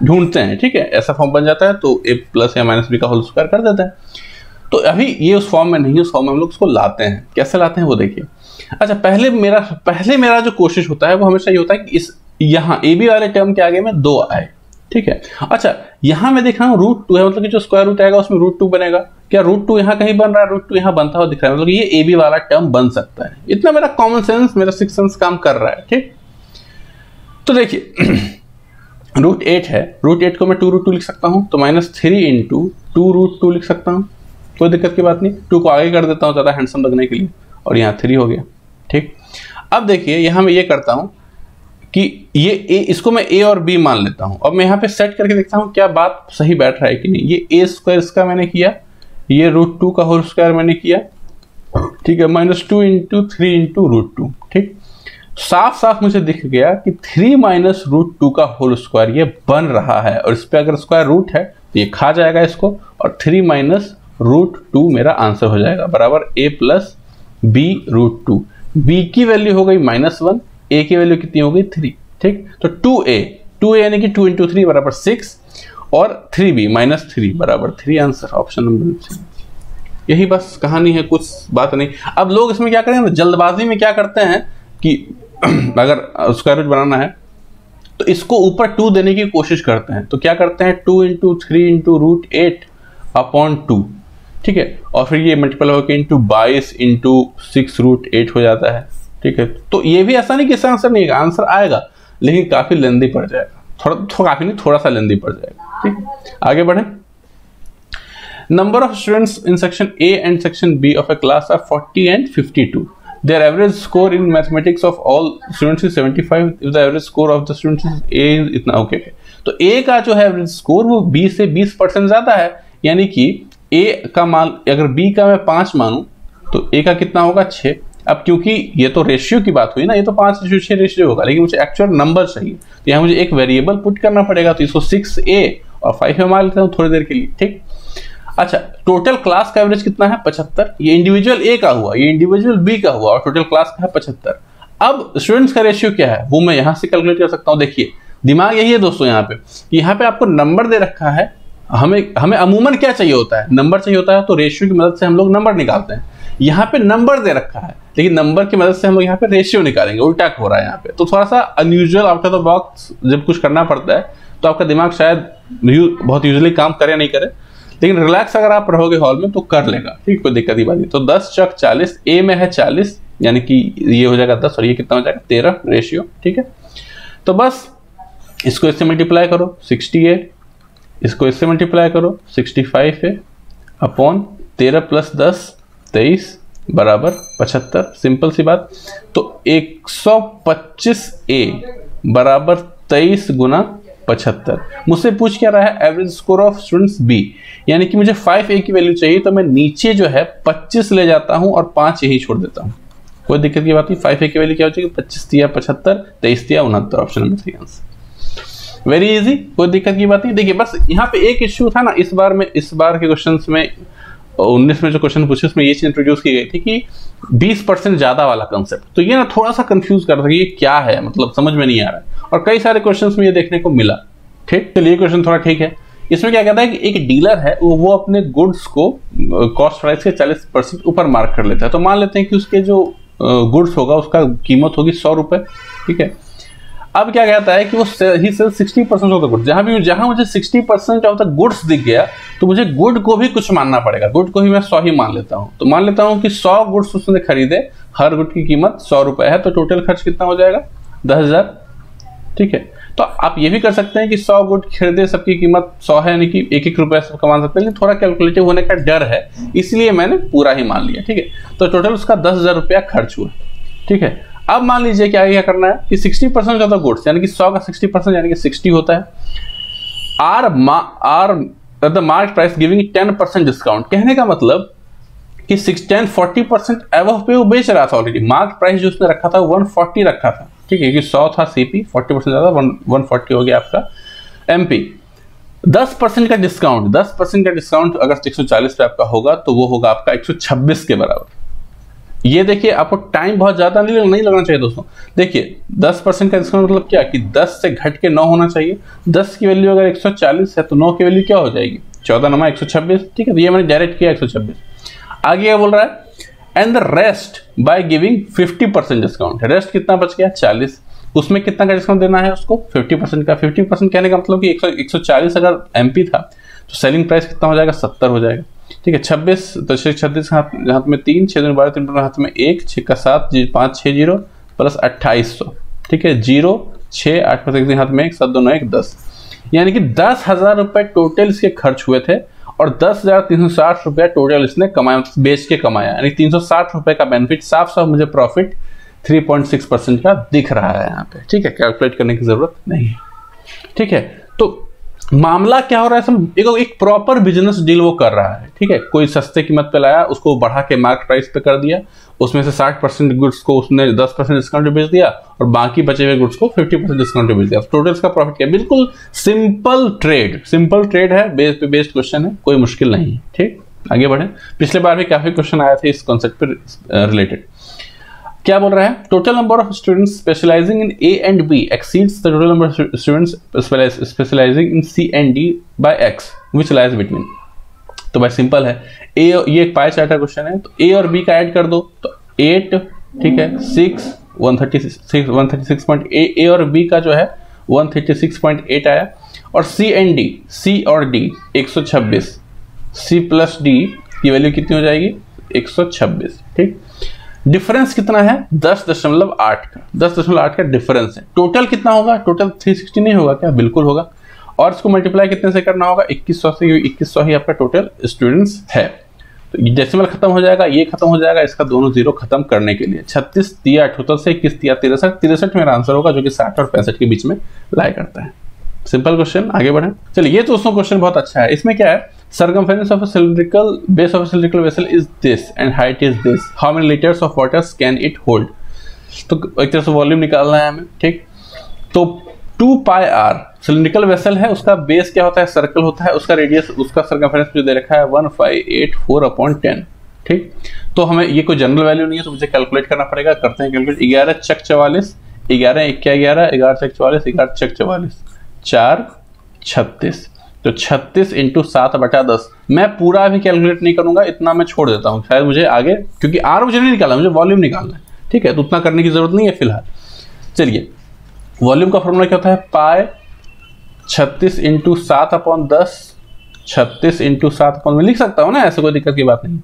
ढूंढते हैं, ठीक है। ऐसा फॉर्म बन जाता है तो a प्लस या माइनस b का होल स्क्वायर कर देते हैं। तो अभी ये उस फॉर्म में नहीं, उस फॉर्म में हम लोग उसको लाते हैं। कैसे लाते हैं वो देखिए। अच्छा पहले मेरा जो कोशिश होता है वो हमेशा ये होता है कि इस यहाँ ए बी वाले टर्म के आगे में 2 आए, ठीक है। अच्छा यहाँ मैं देख रहा हूँ √2 है, मतलब कि जो स्क्वायर रूट आएगा उसमें √2 बनेगा। क्या √2 यहाँ कहीं बन रहा है, √2 यहाँ बनता हुआ दिख रहा है, मतलब ये ए बी वाला टर्म बन सकता है। इतना मेरा कॉमन सेंस, मेरा सिक्स सेंस काम कर रहा है, ठीक। तो देखिए √8 है, √8 को मैं 2√2 लिख सकता हूँ, तो -3 × 2√2 लिख सकता हूँ, कोई दिक्कत की बात नहीं। 2 को आगे कर देता हूँ ज़्यादा हैंडसम लगने के लिए, और यहाँ 3 हो गया, ठीक। अब देखिए यहाँ मैं ये करता हूँ कि ये इसको मैं a और b मान लेता हूँ। अब मैं यहाँ पे सेट करके देखता हूँ क्या बात सही बैठ रहा है कि नहीं। ये a² इसका मैंने किया, ये √2 का होल स्क्वायर मैंने किया, ठीक है, -2 × 3 × √2, ठीक। साफ साफ मुझे दिख गया कि 3 - √2 का होल स्क्वायर ये बन रहा है, और इस पे अगर स्क्वायर रूट है तो ये खा जाएगा इसको, और 3 - √2 मेरा आंसर हो जाएगा, बराबर a + b √2। b की वैल्यू हो गई -1, a की वैल्यू कितनी हो गई 3, ठीक। तो 2a यानी कि 2 × 3 बराबर 6 और 3b -3 बराबर 3 आंसर ऑप्शन नंबर 3। यही बस कहानी है, कुछ बात नहीं। अब लोग इसमें क्या करें, जल्दबाजी में क्या करते हैं कि अगर स्क्वायर रूट बनाना है तो इसको ऊपर 2 देने की कोशिश करते हैं। तो क्या करते हैं 2 × 3 × √8/2, ठीक है, और फिर ये मल्टीपल होकर × 22 × 6√8 हो जाता है, ठीक है। तो ये भी ऐसा नहीं कि इसका आंसर नहीं आएगा, आंसर आएगा लेकिन काफी लेंदी पड़ जाएगा, थोड़ा सा लेंदी पड़ जाएगा, ठीक। आगे बढ़े। Number of students in section A and section B of a class are 40 and 52. Their average score in mathematics of all students is 75. If the average score of the students is A इतना okay. तो A का जो है average score वो B से 20% ज्यादा है, यानी कि A का मान अगर B का मैं 5 मानूं तो ए का कितना होगा 6। अब क्योंकि ये तो रेशियो की बात हुई ना, ये तो 5:6 रेशियो होगा, लेकिन मुझे एक्चुअल नंबर चाहिए, तो यहाँ मुझे एक वेरिएबल पुट करना पड़ेगा। तो इसको 6a और 5 में मान लेता हूँ थोड़ी देर के लिए, ठीक। अच्छा, टोटल क्लास का एवरेज कितना है 75। ये इंडिविजुअल ए का हुआ, ये इंडिविजुअल बी का हुआ, और टोटल क्लास का है 75। अब स्टूडेंट्स का रेशियो क्या है वो मैं यहाँ से कैलकुलेट कर सकता हूँ। देखिए दिमाग यही है दोस्तों यहाँ पे, यहाँ पे आपको नंबर दे रखा है, हमें अमूमन क्या चाहिए होता है, नंबर चाहिए होता है, तो रेशियो की मदद से हम लोग नंबर निकालते हैं। यहाँ पे नंबर दे रखा है, लेकिन नंबर की मदद से हम लोग यहाँ पे रेशियो निकालेंगे, उल्टा हो रहा है यहाँ पे। तो थोड़ा सा unusual, out of the box जब कुछ करना पड़ता है तो आपका दिमाग शायद बहुत यूजुअली काम करे नहीं करे, लेकिन रिलैक्स अगर आप रहोगे हॉल में तो कर लेगा, ठीक, कोई दिक्कत की बात नहीं। तो 10 चौक 40, ए में है 40, यानी कि ये हो जाएगा 10 और ये कितना हो जाएगा 13 रेशियो, ठीक है। तो बस इसको इससे मल्टीप्लाई करो 68, इसको इससे मल्टीप्लाई करो 65 है अपॉन 13 प्लस 10 23 बराबर 75, सिंपल सी बात। तो 125a बराबर 23 गुना 75। मुझसे पूछ क्या रहा है, average score of students B, यानी कि मुझे 5a की वैल्यू चाहिए, तो मैं नीचे जो है 25 ले जाता हूं और 5 यही छोड़ देता हूं, कोई दिक्कत की बात नहीं। 5a की वैल्यू क्या हो जाएगी 25 दिया 75, 23 दिया 69, option number 3 answer. Very easy, कोई दिक्कत की बात नहीं। देखिए बस यहाँ पे एक इश्यू था ना, इस बार के क्वेश्चंस में 19 में जो क्वेश्चन पूछे उसमें ये चीज इंट्रोड्यूस की गई थी कि 20% ज्यादा वाला कंसेप्ट, तो ये ना थोड़ा सा कंफ्यूज कर रहा था कि ये क्या है, मतलब समझ में नहीं आ रहा है, और कई सारे क्वेश्चंस में ये देखने को मिला, ठीक। चलिए ये क्वेश्चन थोड़ा ठीक है। इसमें क्या कहता है कि एक डीलर है वो अपने गुड्स को कॉस्ट प्राइस के 40% ऊपर मार्क कर लेता है। तो मान लेते हैं कि उसके जो गुड्स होगा उसका कीमत होगी 100 रुपए, ठीक है। अब क्या कहता है कि वो ही सेल 60% ऑफ द गुड्स, जहां मुझे 60% ऑफ द गुड्स दिख गया तो मुझे गुड को भी कुछ मानना पड़ेगा, गुड को ही मैं 100 ही मान लेता हूं। तो मान लेता हूं कि 100 गुड्स उसने खरीदे, हर गुड की कीमत 100 रुपए है, तो टोटल खर्च कितना हो जाएगा 10,000, ठीक है। तो आप ये भी कर सकते हैं कि 100 गुड खरीदे, सबकी कीमत 100 है, यानी कि 1-1 रुपए से कमा सकते हैं, लेकिन थोड़ा कैलकुलेटिव होने का डर है, इसलिए मैंने पूरा ही मान लिया, ठीक है। तो टोटल उसका 10,000 रुपया खर्च हुआ, ठीक है। अब मान लीजिए क्या करना है कि 60% ऑफ द गुड्स, यानी कि 100 का 60% यानी कि 60 होता है, are the mark price giving 10% discount. कहने का मतलब कि 40% अबव पे वो बेच रहा था ऑलरेडी, मार्क प्राइस जो उसने रखा था 140 रखा था, ठीक है, क्योंकि 100 था सीपी, 40% ज्यादा 140 हो गया आपका एमपी। 10% का डिस्काउंट, 10% का डिस्काउंट अगर 140 पे आपका होगा तो वो होगा आपका 126 के बराबर। ये देखिए आपको टाइम बहुत ज्यादा नहीं लगना चाहिए दोस्तों। देखिए 10% का डिस्काउंट मतलब क्या कि 10 से घट के 9 होना चाहिए। 10 की वैल्यू अगर 140 है तो 9 की वैल्यू क्या हो जाएगी 14 9 126, ठीक है। तो ये मैंने डायरेक्ट किया 126। आगे क्या बोल रहा है, and the rest by giving 50% discount. Rest कितना बच गया 40, उसमें कितना का डिस्काउंट देना है उसको 50% का। 50% कहने का मतलब कि 140 अगर एमपी था तो सेलिंग प्राइस कितना हो जाएगा 70 हो जाएगा, ठीक है। 26 तो 26 हाथ में 3 6 12 3 हाथ में 1 6 का 7 5 6 0 प्लस 2800, ठीक है। 0 6 8 5 हाथ में 1 7 2 9 1 10, यानी कि 10,000 रुपए टोटल इसके खर्च हुए थे और 10,360 रुपया टोटल इसने कमाया, बेच के कमाया, यानी 360 रुपए का बेनिफिट, साफ साफ मुझे प्रॉफिट 3.6% का दिख रहा है यहाँ पे, ठीक है। कैलकुलेट करने की जरूरत नहीं है, ठीक है। तो मामला क्या हो रहा है, एक प्रॉपर बिजनेस डील वो कर रहा है, ठीक है। कोई सस्ते कीमत पे लाया, उसको बढ़ा के मार्केट प्राइस पे कर दिया, उसमें से 60% गुड्स को उसने 10% डिस्काउंट पे बेच दिया और बाकी बचे हुए गुड्स को 50% डिस्काउंट पे बेच दिया। टोटल इसका प्रॉफिट क्या, बिल्कुल सिंपल ट्रेड है, बेस्ड क्वेश्चन है, कोई मुश्किल नहीं है, ठीक। आगे बढ़े, पिछले बार भी काफी क्वेश्चन आए थे इस कॉन्सेप्ट पर रिलेटेड। क्या बोल रहा है, total number of students specializing in A and B exceeds the total number of students specializing in C and D by X which lies between. तो भाई सिंपल है, ए, ये एक पाई चार्ट का क्वेश्चन है, तो ए और बी का ऐड कर दो तो 8, ठीक है, 6 136.8, ए और बी का जो है 136.8 आया, और सी एंड डी, सी और डी 126, सी प्लस डी की वैल्यू कितनी हो जाएगी 126, ठीक। डिफरेंस कितना है 10.8 का, 10.8 का डिफरेंस है। टोटल कितना होगा, टोटल 360 नहीं होगा क्या, बिल्कुल होगा, और इसको मल्टीप्लाई कितने से करना होगा 2100 से, 2100 ही आपका टोटल स्टूडेंट्स है। तो डेसिमल खत्म हो जाएगा, ये खत्म हो जाएगा, इसका दोनों जीरो खत्म करने के लिए 36 दिया 78 से 21 दिया 63 मेरा आंसर होगा, जो कि 60 और 65 के बीच में लाई करता है। सिंपल क्वेश्चन, आगे बढ़े। चलिए ये दोस्तों क्वेश्चन बहुत अच्छा है। इसमें क्या है, circumference of a cylindrical base of a cylindrical vessel is this and height is this, how many litres of water can it hold. तो एक तरह से वॉल्यूम निकालना है हमें, ठीक। तो 2 पाई r सिलिंड्रिकल वेसल है, उसका बेस क्या होता है, सर्कल होता है, उसका रेडियस, उसका सर्कमफेरेंस जो दे रखा है 1584/10, ठीक। तो हमें ये कोई जनरल वैल्यू नहीं है, तो मुझे कैलकुलेट करना पड़ेगा। करते हैं कैलकुलेट। 11 चक 44, 11 1 11, 11 चक 44, 11 चक 44, 4 36। तो 36 × 7/10। मैं पूरा भी कैलकुलेट नहीं करूंगा, इतना मैं छोड़ देता हूं, शायद मुझे आगे, क्योंकि आर मुझे नहीं निकालना, मुझे वॉल्यूम निकालना है, ठीक है। तो उतना करने की जरूरत नहीं है फिलहाल। चलिए, वॉल्यूम का फॉर्मूला क्या होता है, पाई 36 × 7/10, 36 × 7/, मैं लिख सकता हूं ना, ऐसे कोई दिक्कत की बात नहीं।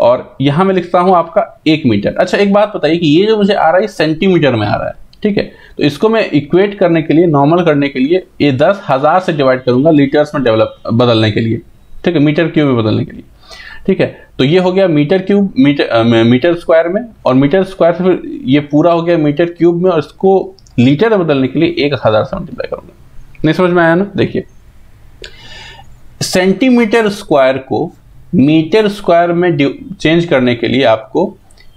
और यहां मैं लिखता हूं आपका 1 मीटर। अच्छा एक बात बताइए कि ये जो मुझे आ रहा है सेंटीमीटर में आ रहा है, ठीक है। तो इसको मैं इक्वेट करने के लिए, नॉर्मल करने के लिए, ये 10,000 से डिवाइड करूंगा लीटर्स में बदलने के लिए, ठीक है, मीटर क्यूब में बदलने के लिए, ठीक है। तो ये हो गया मीटर क्यूब, मीटर स्क्वायर में, और मीटर स्क्वायर से फिर ये पूरा हो गया मीटर क्यूब में, और इसको लीटर में बदलने के लिए 1000 से मल्टीप्लाई करूंगा। नहीं समझ में आया ना? देखिए, सेंटीमीटर स्क्वायर को मीटर स्क्वायर में चेंज करने के लिए आपको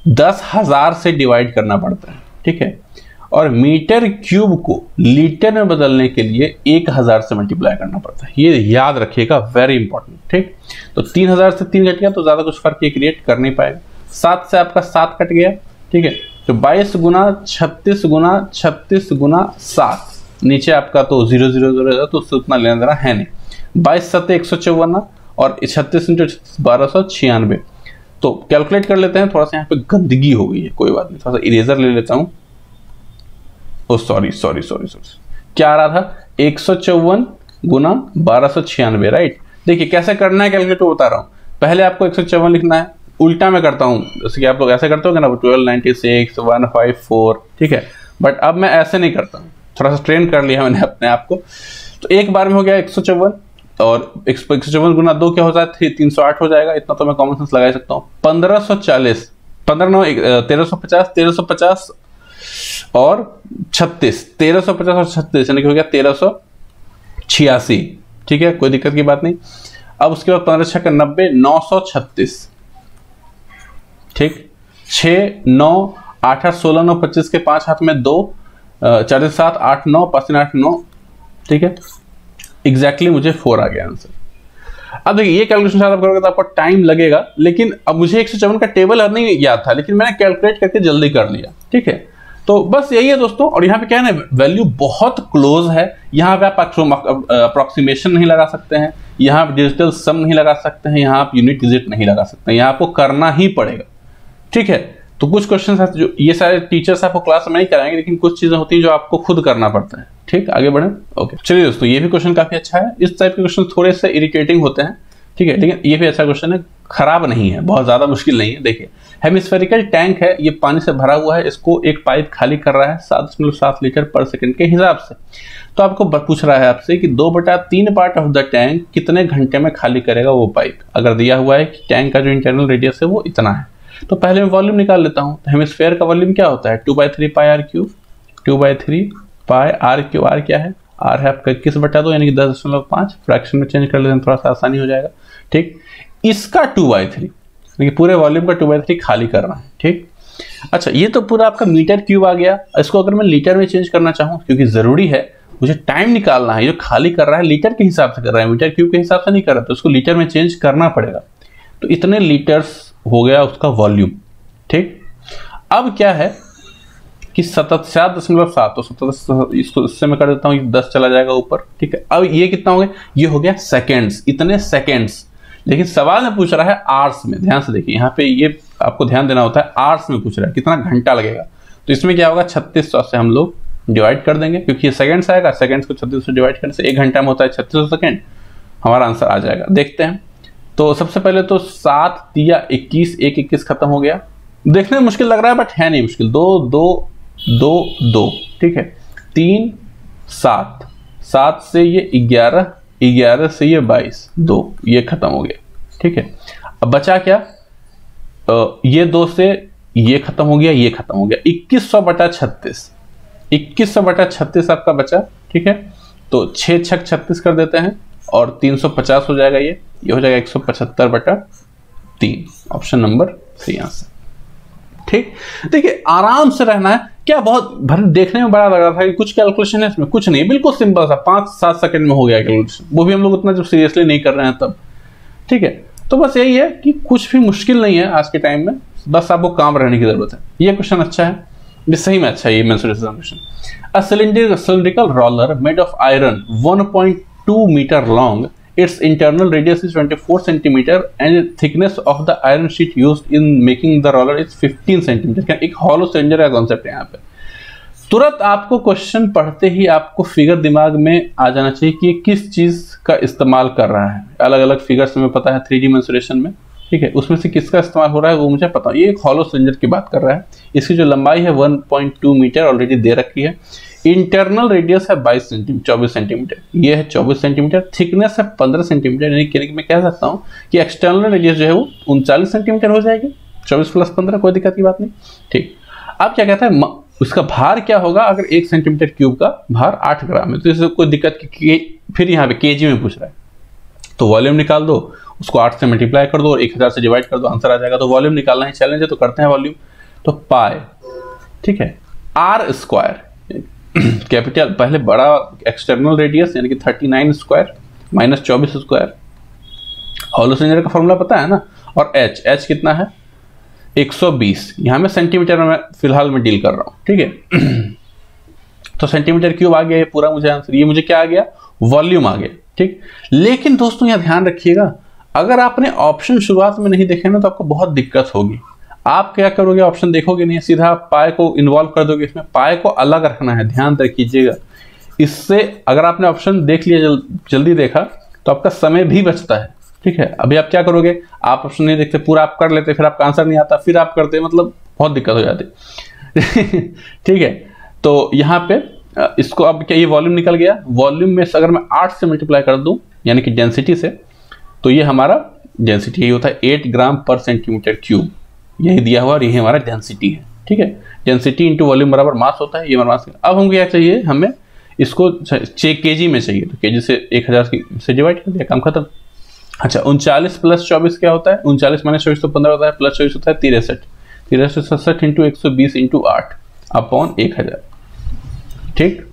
10,000 से डिवाइड करना पड़ता है, ठीक है। और मीटर क्यूब को लीटर में बदलने के लिए 1000 से मल्टीप्लाई करना पड़ता है। ये याद रखिएगा, वेरी इंपॉर्टेंट, ठीक। तो 3000 से 3 घट गया, तो ज्यादा कुछ फर्क ये क्रिएट कर नहीं पाएगा। 7 से आपका 7 कट गया, ठीक है। तो 22 × 36 × 36 × 7, नीचे आपका तो 0 0 0, तो उससे उतना लेना देना है नहीं। 22 7 154 और 36 × 1296। तो कैलकुलेट कर लेते हैं। थोड़ा सा यहाँ पे गंदगी हो गई है, कोई बात नहीं, थोड़ा सा इरेजर ले लेता हूँ। ओ सॉरी, क्या आ रहा था, 154 × 1296, राइट। देखिए कैसे करना है कैलकुलेट, बता रहा हूँ। पहले आपको 154 लिखना है, उल्टा मैं करता हूँ, जैसे कि आप लोग ऐसे करते हो ना, 1296 154, ठीक है। बट अब मैं ऐसे नहीं करता हूँ, थोड़ा सा ट्रेन कर लिया मैंने अपने आप को। तो एक बार में हो गया 154, और 154 × 2 क्या हो जाता है, 308 हो जाएगा। इतना तो मैं कॉमन सेंस लगा सकता हूँ। 1540, 15 9 1350, 1350 और 36, 1350 और 36 यानी कि हो गया 1386, ठीक है, कोई दिक्कत की बात नहीं। अब उसके बाद 15 6 90, 936, ठीक। 6 9 8 8 16 9 25 के 5 हाथ में 2, 4 7 8 9 5 8 9, ठीक है। एग्जैक्टली मुझे 4 आ गया आंसर। अब देखिए ये कैलकुलेशन आप करोगे तो आपको टाइम लगेगा, लेकिन अब मुझे 154 का टेबल नहीं याद था, लेकिन मैंने कैलकुलेट करके जल्दी कर लिया, ठीक है। तो बस यही है दोस्तों। और यहाँ पे क्या है ना, वैल्यू बहुत क्लोज है। यहाँ पे आप अप्रोक्सीमेशन नहीं लगा सकते हैं, यहाँ आप डिजिटल सम नहीं लगा सकते हैं, यहाँ आप यूनिट डिजिट नहीं लगा सकते हैं, यहाँ आपको करना ही पड़ेगा, ठीक है। तो कुछ क्वेश्चन जो ये सारे टीचर्स आपको क्लास में नहीं कराएंगे, लेकिन कुछ चीजें होती हैं जो आपको खुद करना पड़ता है, ठीक। आगे बढ़े, ओके। चलिए दोस्तों, ये भी क्वेश्चन काफी अच्छा है। इस टाइप के क्वेश्चन थोड़े से इरिटेटिंग होते हैं, ठीक है, लेकिन ये भी अच्छा क्वेश्चन है, खराब नहीं है, बहुत ज्यादा मुश्किल नहीं है। देखिए, हेमिस्फेरिकल टैंक है, ये पानी से भरा हुआ है, इसको एक पाइप खाली कर रहा है 7.7 लीटर पर सेकंड के हिसाब से। तो आपको पूछ रहा है आपसे कि 2/3 पार्ट ऑफ द टैंक कितने घंटे में खाली करेगा वो पाइप। अगर दिया हुआ है कि टैंक का जो इंटरनल रेडियस है वो इतना है, तो पहले मैं वॉल्यूम निकाल लेता हूं। तो हेमिस्फेयर का वॉल्यूम क्या होता है, 2/3 पाई r क्यूब, 2/3 पाई r क्यूब। r क्या है, r है आपका 21/2 यानी कि 10.5। फ्रैक्शन में चेंज कर लेते हैं, थोड़ा सा आसानी हो जाएगा, ठीक। इसका 2/3, देखिए पूरे वॉल्यूम का 2/3 खाली करना है, ठीक। अच्छा, ये तो पूरा आपका मीटर क्यूब आ गया। इसको अगर मैं लीटर में चेंज करना चाहूँ, क्योंकि जरूरी है, मुझे टाइम निकालना है, जो खाली कर रहा है लीटर के हिसाब से कर रहा है, मीटर क्यूब के हिसाब से नहीं कर रहा, तो उसको लीटर में चेंज करना पड़ेगा। तो इतने लीटर्स हो गया उसका वॉल्यूम, ठीक। अब क्या है कि 7.7, तो 7 इसको इससे मैं कर देता हूँ, 10 चला जाएगा ऊपर, ठीक है। अब ये कितना हो गया, ये हो गया सेकेंड्स, इतने सेकेंड्स। लेकिन सवाल में पूछ रहा है आवर्स में, ध्यान से देखिए, यहाँ पे ये आपको ध्यान देना होता है, आवर्स में पूछ रहा है कितना घंटा लगेगा। तो इसमें क्या होगा, 3600 से हम लोग डिवाइड कर देंगे, क्योंकि ये सेकंड्स आएगा, सेकंड्स को 3600 से डिवाइड करने से 1 घंटा में होता है 3600 सेकंड, हमारा आंसर आ जाएगा। देखते हैं। तो सबसे पहले तो 7 दिया 21, 21 खत्म हो गया। देखने में मुश्किल लग रहा है, बट है नहीं मुश्किल। 2 2 2 2, ठीक है। 3 7, 7 से ये 11, 11 से ये 22, 2, ये खत्म हो गया, ठीक है। अब बचा क्या, ये 2 से ये खत्म हो गया, ये खत्म हो गया। 2100/36, 2100/36 आपका बचा, ठीक है। तो 6 छक 36 कर देते हैं और 350 हो जाएगा, ये हो जाएगा 175/3, ऑप्शन नंबर 3 आंसर। ठीक, देखिए आराम से रहना है, क्या बहुत भर देखने में बड़ा लग रहा था कि कुछ कैलकुलेशन है इसमें, कुछ नहीं, बिल्कुल सिंपल सा 5-7 सेकंड में हो गया कैलकुलेशन, वो भी हम लोग उतना जब सीरियसली नहीं कर रहे हैं तब। ठीक है, तो बस यही है कि कुछ भी मुश्किल नहीं है आज के टाइम में, बस आपको काम रहने की जरूरत है। ये क्वेश्चन अच्छा है, ये सही में अच्छा है, ये mensuration question. A cylindrical roller made of iron 1.2 meter long, its internal radius is 24 centimeter and the thickness of the iron sheet used in making the roller is 15 centimeter। एक हॉलो सिलेंडर का concept है यहाँ पे। तुरंत आपको question पढ़ते ही आपको figure दिमाग में आ जाना चाहिए कि ये किस चीज का इस्तेमाल कर रहा है। अलग अलग फिगर्स में पता है 3D मेंसुरेशन में, ठीक है, उसमें से किसका इस्तेमाल हो रहा है वो मुझे पता। ये एक हॉलो सिलेंडर की बात कर रहा है, इसकी जो लंबाई है 1.2 मीटर ऑलरेडी दे रखी है, इंटरनल रेडियस है 24 सेंटीमीटर, ये है 24 सेंटीमीटर, थिकनेस है 15 सेंटीमीटर, यानी कि मैं कह सकता हूँ कि एक्सटर्नल रेडियस जो है वो 39 सेंटीमीटर हो जाएगी, 24 + 15, कोई दिक्कत की बात नहीं। ठीक, अब क्या कहता है उसका भार क्या होगा, अगर 1 सेंटीमीटर क्यूब का भार 8 ग्राम है, तो इससे कोई दिक्कत की, फिर यहाँ पे केजी में पूछ रहा है, तो वॉल्यूम निकाल दो, उसको 8 से मल्टीप्लाई कर दो और 1000 से डिवाइड कर दो, आंसर आ जाएगा। तो वॉल्यूम निकालना ही चैलेंज है, तो करते हैं वॉल्यूम। तो पाई, ठीक है, आर स्क्वायर कैपिटल, पहले बड़ा एक्सटर्नल रेडियस यानी कि 39 square minus 24 square, hollow cylinder का फॉर्मूला पता है ना, और एच कितना है 120, यहां में सेंटीमीटर में फिलहाल मैं डील कर रहा हूं। ठीक है, तो सेंटीमीटर क्यूब आ गया ये पूरा मुझे आंसर, ये मुझे क्या आ गया, वॉल्यूम आ गया। ठीक, लेकिन दोस्तों यहां ध्यान रखिएगा, अगर आपने ऑप्शन शुरुआत में नहीं देखे ना तो आपको बहुत दिक्कत होगी। आप क्या करोगे, ऑप्शन देखोगे नहीं, सीधा पाई को इन्वॉल्व कर दोगे इसमें, पाई को अलग रखना है, ध्यान रखिएगा। इससे अगर आपने ऑप्शन देख लिया, जल्दी देखा, तो आपका समय भी बचता है। ठीक है, अभी आप क्या करोगे, आप ऑप्शन नहीं देखते, पूरा आप कर लेते, फिर आपका आंसर नहीं आता, फिर आप करते, मतलब बहुत दिक्कत हो जाती। ठीक है, तो यहाँ पे इसको अब क्या, ये वॉल्यूम निकल गया, वॉल्यूम में अगर मैं 8 से मल्टीप्लाई कर दूं यानी कि डेंसिटी से, तो ये हमारा डेंसिटी यही होता है 8 ग्राम पर सेंटीमीटर क्यूब, यही दिया हुआ और यही हमारा डेंसिटी है। ठीक है, डेंसिटी इंटू वॉल्यूम बराबर मास होता है, ये हमारा मास। अब हम क्या चाहिए, हमें इसको केजी में चाहिए, तो केजी से 1000 से डिवाइड कर दिया, काम खत्म। अच्छा, 39 + 24 क्या होता है, 39 - 24 तो 15 होता है, प्लस 24 होता है 63, 63 इंटू 120 इंटू 8 अपॉन 1000। ठीक,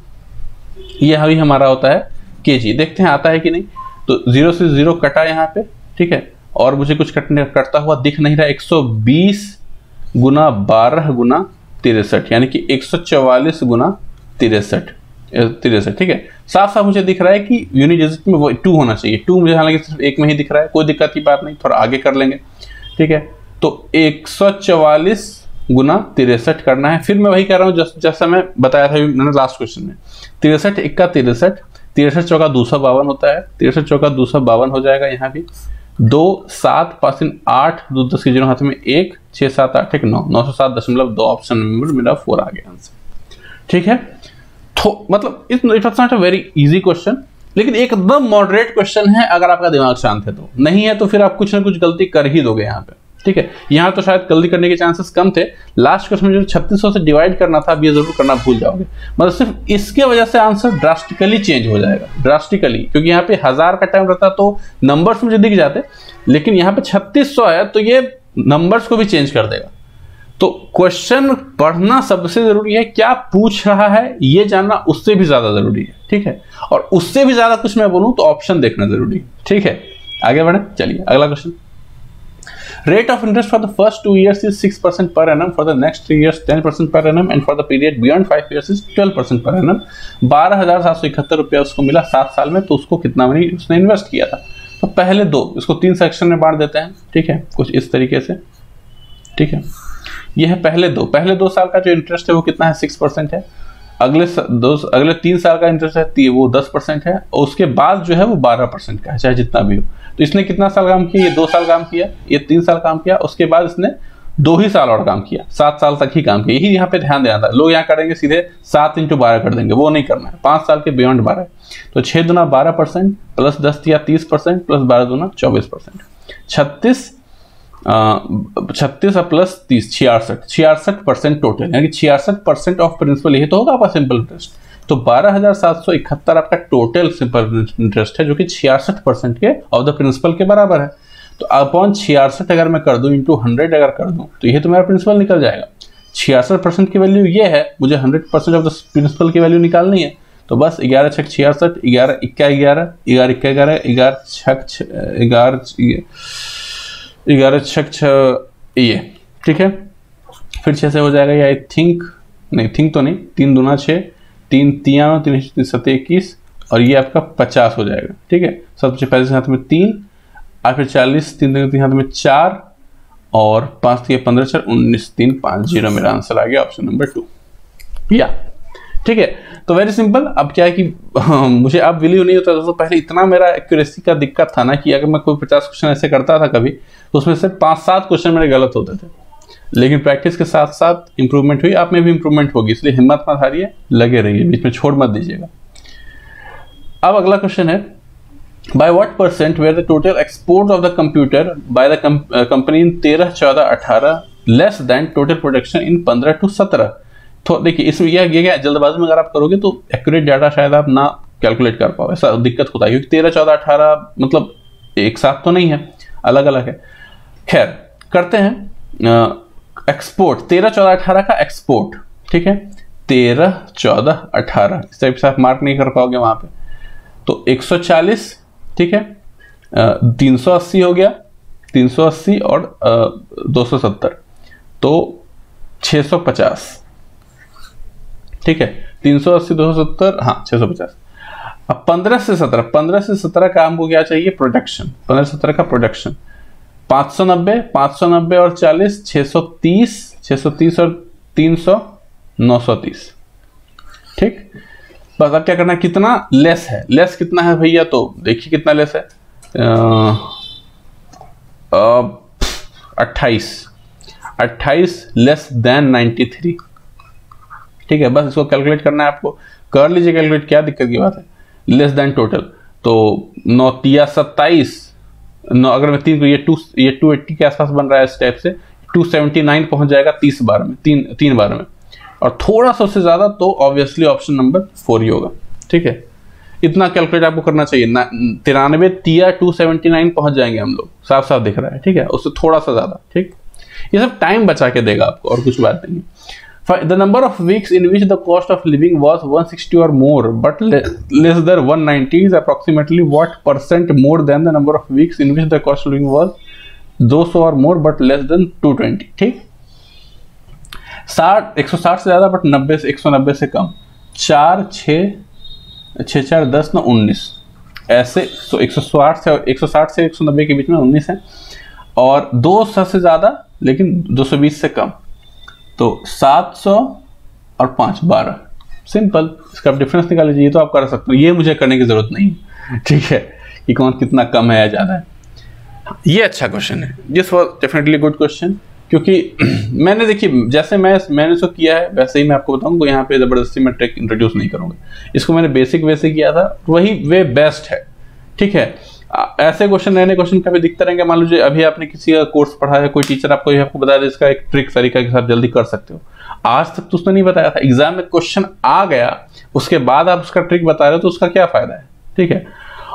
ये अभी हमारा होता है केजी। देखते हैं आता है कि नहीं, तो 0 से 0 कटा यहाँ पे। ठीक है, और मुझे कुछ कटता हुआ दिख नहीं रहा, 120 गुना 12 गुना 63 यानी कि 144 गुना 63। ठीक है, साफ साफ मुझे दिख रहा है कि यूनिट डिजिट में वो 2 होना चाहिए, 2 मुझे हालांकि सिर्फ एक में ही दिख रहा है, कोई दिक्कत की बात नहीं, थोड़ा आगे कर लेंगे। ठीक है, तो 144 गुना 63 करना है। फिर मैं वही कर रहा हूँ जैसा मैं बताया था मैंने लास्ट क्वेश्चन में, 63 × 63, 63 चौका 252 होता है, 63 चौका 252 हो जाएगा। यहाँ भी 2 7 5 8 2 10 के 0 हाथ में 1 6 7 8 9 907.2, ऑप्शन नंबर मेरा 4 आ गया आंसर। ठीक है, तो मतलब it was not a very easy question, लेकिन एकदम मॉडरेट क्वेश्चन है अगर आपका दिमाग शांत है तो। नहीं है तो फिर आप कुछ ना कुछ गलती कर ही दोगे यहाँ पे। ठीक है, यहाँ तो शायद गलती करने के चांसेस कम थे, लास्ट क्वेश्चन में जो 3600 से डिवाइड करना था, अब ये जरूर करना भूल जाओगे, मतलब सिर्फ इसके वजह से आंसर ड्रास्टिकली चेंज हो जाएगा, ड्रास्टिकली, क्योंकि यहाँ पे 1000 का टाइम रहता तो नंबर्स मुझे दिख जाते, लेकिन यहाँ पे 3600 है तो ये नंबर्स को भी चेंज कर देगा। तो क्वेश्चन पढ़ना सबसे जरूरी है, क्या पूछ रहा है ये जानना उससे भी ज्यादा जरूरी है। ठीक है, और उससे भी ज्यादा कुछ मैं बोलूं तो ऑप्शन देखना जरूरी है। ठीक है, आगे बढ़े, चलिए अगला question. Rate of interest for the first 2 years is 6% per annum, for the next 3 years 10% per annum, and for the period beyond 5 years is 12% per annum। 12,771 रुपया उसको मिला 7 साल में, तो उसको कितना मनी उसने इन्वेस्ट किया था। तो पहले दो, इसको 3 सेक्शन में बांट देते हैं। ठीक है, कुछ इस तरीके से। ठीक है, यह है पहले 2 साल का जो इंटरेस्ट है वो कितना है, 6% है। अगले 3 साल का इंटरेस्ट है वो 10% है, और उसके बाद जो है वो 12% का है, चाहे जितना भी हो। तो इसने कितना साल काम किया, ये 2 साल काम किया, ये 3 साल काम किया, उसके बाद इसने 2 ही साल और काम किया, 7 साल तक ही काम किया। यही यहाँ पे ध्यान देना था, लोग यहाँ करेंगे सीधे 7 × 12 कर देंगे, वो नहीं करना है, 5 साल के बियॉन्ड 12 है। तो 6 दूना 12% प्लस 10 या 30% प्लस 12 दूना 24%, 36 और प्लस 30 66% टोटल, यानी कि 66% ऑफ प्रिंसिपल, यही तो होगा आपका सिंपल इंटरेस्ट। तो 12,771 आपका टोटल सिंपल इंटरेस्ट है, जो कि 66% के ऑफ द प्रिंसिपल के बराबर है। तो अपॉन 66 अगर मैं कर दूं इंटू 100 अगर कर दूं तो ये तो मेरा प्रिंसिपल निकल जाएगा। 66% की वैल्यू ये है, मुझे 100% ऑफ द प्रिंसिपल की वैल्यू निकालनी है। तो बस 11 छक 66, 11 इक्का 11, 11 इक्का 11, 11 छक 11 छक 6 ये, ठीक है। फिर 6 से हो जाएगा ये, आई थिंक नहीं, थिंक तो नहीं, 3 दूना 6, 3 तिया 3 7 21 और ये आपका 50 हो जाएगा, ठीक है। सबसे पहले हाथ में 3 और फिर 40, 3 हाथ में 4 और 5 3 15 4 19 3 5 0 मेरा आंसर आ गया ऑप्शन नंबर 2 या, ठीक है। तो वेरी सिंपल। अब क्या है कि मुझे अब बिलीव नहीं होता दोस्तों, पहले इतना मेरा एक्यूरेसी का दिक्कत था ना कि अगर मैं कोई 50 क्वेश्चन ऐसे करता था कभी तो उसमें से 5-7 क्वेश्चन मेरे गलत होते थे, लेकिन प्रैक्टिस के साथ साथ इंप्रूवमेंट हुई। आप में भी इंप्रूवमेंट होगी, इसलिए हिम्मत मत हारिए, लगे रहिए, बीच में छोड़ मत दीजिएगा। अब अगला क्वेश्चन है, by what percent were the total exports of the computer by the company in 13, 14, 18 less than total production in 15 to 17? तो देखिए इसमें यह क्या, जल्दबाजी में अगर आप करोगे तो एक्यूरेट डाटा शायद आप ना कैलकुलेट कर पाओ, ऐसा दिक्कत होता है, क्योंकि 13, 14, 18 मतलब एक साथ तो नहीं है, अलग अलग है। खैर करते हैं एक्सपोर्ट, 13, 14, 18 का एक्सपोर्ट, ठीक है। 13, 14, 18 इस टाइप से आप मार्क नहीं कर पाओगे वहां पे। तो 140, ठीक है, 380 हो गया, 380 और 270 तो 650, ठीक है। 380 270 हाँ 650। अब 15 से 17 का हमको क्या चाहिए, प्रोडक्शन। 15 से 17 का प्रोडक्शन 590 और 40 630 और 300 930, ठीक। बस अब क्या करना है, कितना लेस है, लेस कितना है भैया, तो देखिए कितना लेस है, 28 लेस देन 93, ठीक है। बस इसको कैलकुलेट करना है आपको, कर लीजिए कैलकुलेट, क्या दिक्कत की बात है। लेस देन टोटल तो 9 तिया 27, 9 अगर मैं 3 को ये 280 के आसपास बन रहा है इस टाइप से, 279 पहुंच जाएगा 30 बार में, तीन बार में, और थोड़ा सा उससे ज्यादा तो ऑब्वियसली ऑप्शन नंबर 4 ही होगा, ठीक है। इतना कैलकुलेट आपको करना चाहिए, 93 तिया 279 पहुंच जाएंगे हम लोग, साफ साफ दिख रहा है, ठीक है, उससे थोड़ा सा ज्यादा, ठीक। ये सब टाइम बचा के देगा आपको, और कुछ बात नहीं है। The number of weeks in which the cost of living was 160 or more but less than 190 is approximately what percent more than the number of weeks in which the cost of living was 200 or more but less than 220, ठीक। 160 से ज्यादा but 190 से कम, 4 6 4 10 9 19 ऐसे, तो 160 से 190 के बीच में 19 है, और 200 से ज्यादा लेकिन 220 से कम, तो 700 और 5 12, सिंपल। इसका आप डिफरेंस निकाल लीजिए, ये तो आप कर सकते हो, ये मुझे करने की जरूरत नहीं, ठीक है, कि कौन कितना कम है या ज्यादा है। ये अच्छा क्वेश्चन है, this was definitely good question, क्योंकि मैंने देखिए जैसे मैंने इसको किया है वैसे ही मैं आपको बताऊंगा, यहाँ पे जबरदस्ती मैं ट्रिक इंट्रोड्यूस नहीं करूंगा, इसको मैंने बेसिक वे से किया था, वही वे बेस्ट है, ठीक है। ऐसे क्वेश्चन नए क्वेश्चन कभी दिखते रहेंगे। मान लीजिए अभी आपने किसी का कोर्स पढ़ा है, कोई टीचर आपको बता दे इसका एक ट्रिक तरीका के साथ जल्दी कर सकते हो, आज तक तो उसने नहीं बताया था, एग्जाम में क्वेश्चन आ गया उसके बाद आप उसका ट्रिक बता रहे हो, तो उसका क्या फायदा है, ठीक है।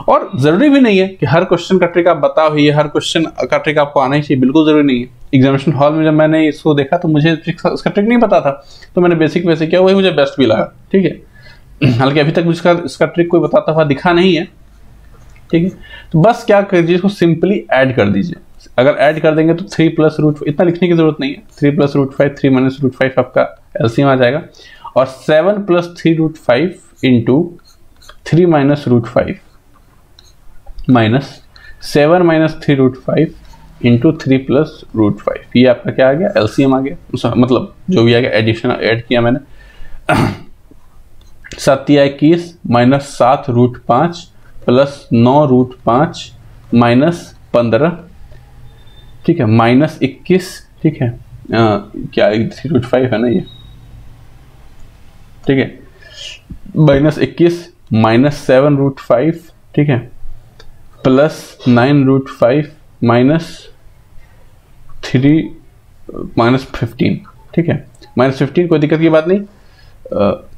और जरूरी भी नहीं है कि हर क्वेश्चन का ट्रिक आप बताओ ही, हर क्वेश्चन का ट्रिक आपको आना ही चाहिए, बिल्कुल जरूरी नहीं है। एग्जामिनेशन हॉल में जब मैंने इसको देखा तो मुझे उसका ट्रिक नहीं पता था, तो मैंने बेसिक वैसे किया, वही मुझे बेस्ट भी लगा, ठीक है। हालांकि अभी तक मुझे इसका ट्रिक कोई बताता हुआ दिखा नहीं है, ठीक है। तो बस क्या कीजिए, इसको सिंपली ऐड कर दीजिए। अगर ऐड कर देंगे तो 3 + √5, इतना लिखने की जरूरत नहीं है, 3 + √5 3 - √5 आपका एलसीएम आ जाएगा, और 7 + 3 √5 इंटू 3 - √5 माइनस 7 - 3 √5 इंटू 3 + √5, ये आपका क्या आ गया, एलसीएम आ गया, मतलब जो भी आ गया, एडिशन ऐड किया मैंने। 7 × 21 माइनस 7 √5 प्लस 9 √5 माइनस 15, ठीक है, माइनस 21, ठीक है, क्या 3 √5 है ना ये, ठीक है, माइनस 21 माइनस 7 √5, ठीक है, प्लस 9 √5 माइनस 15, ठीक है, -15 कोई दिक्कत की बात नहीं,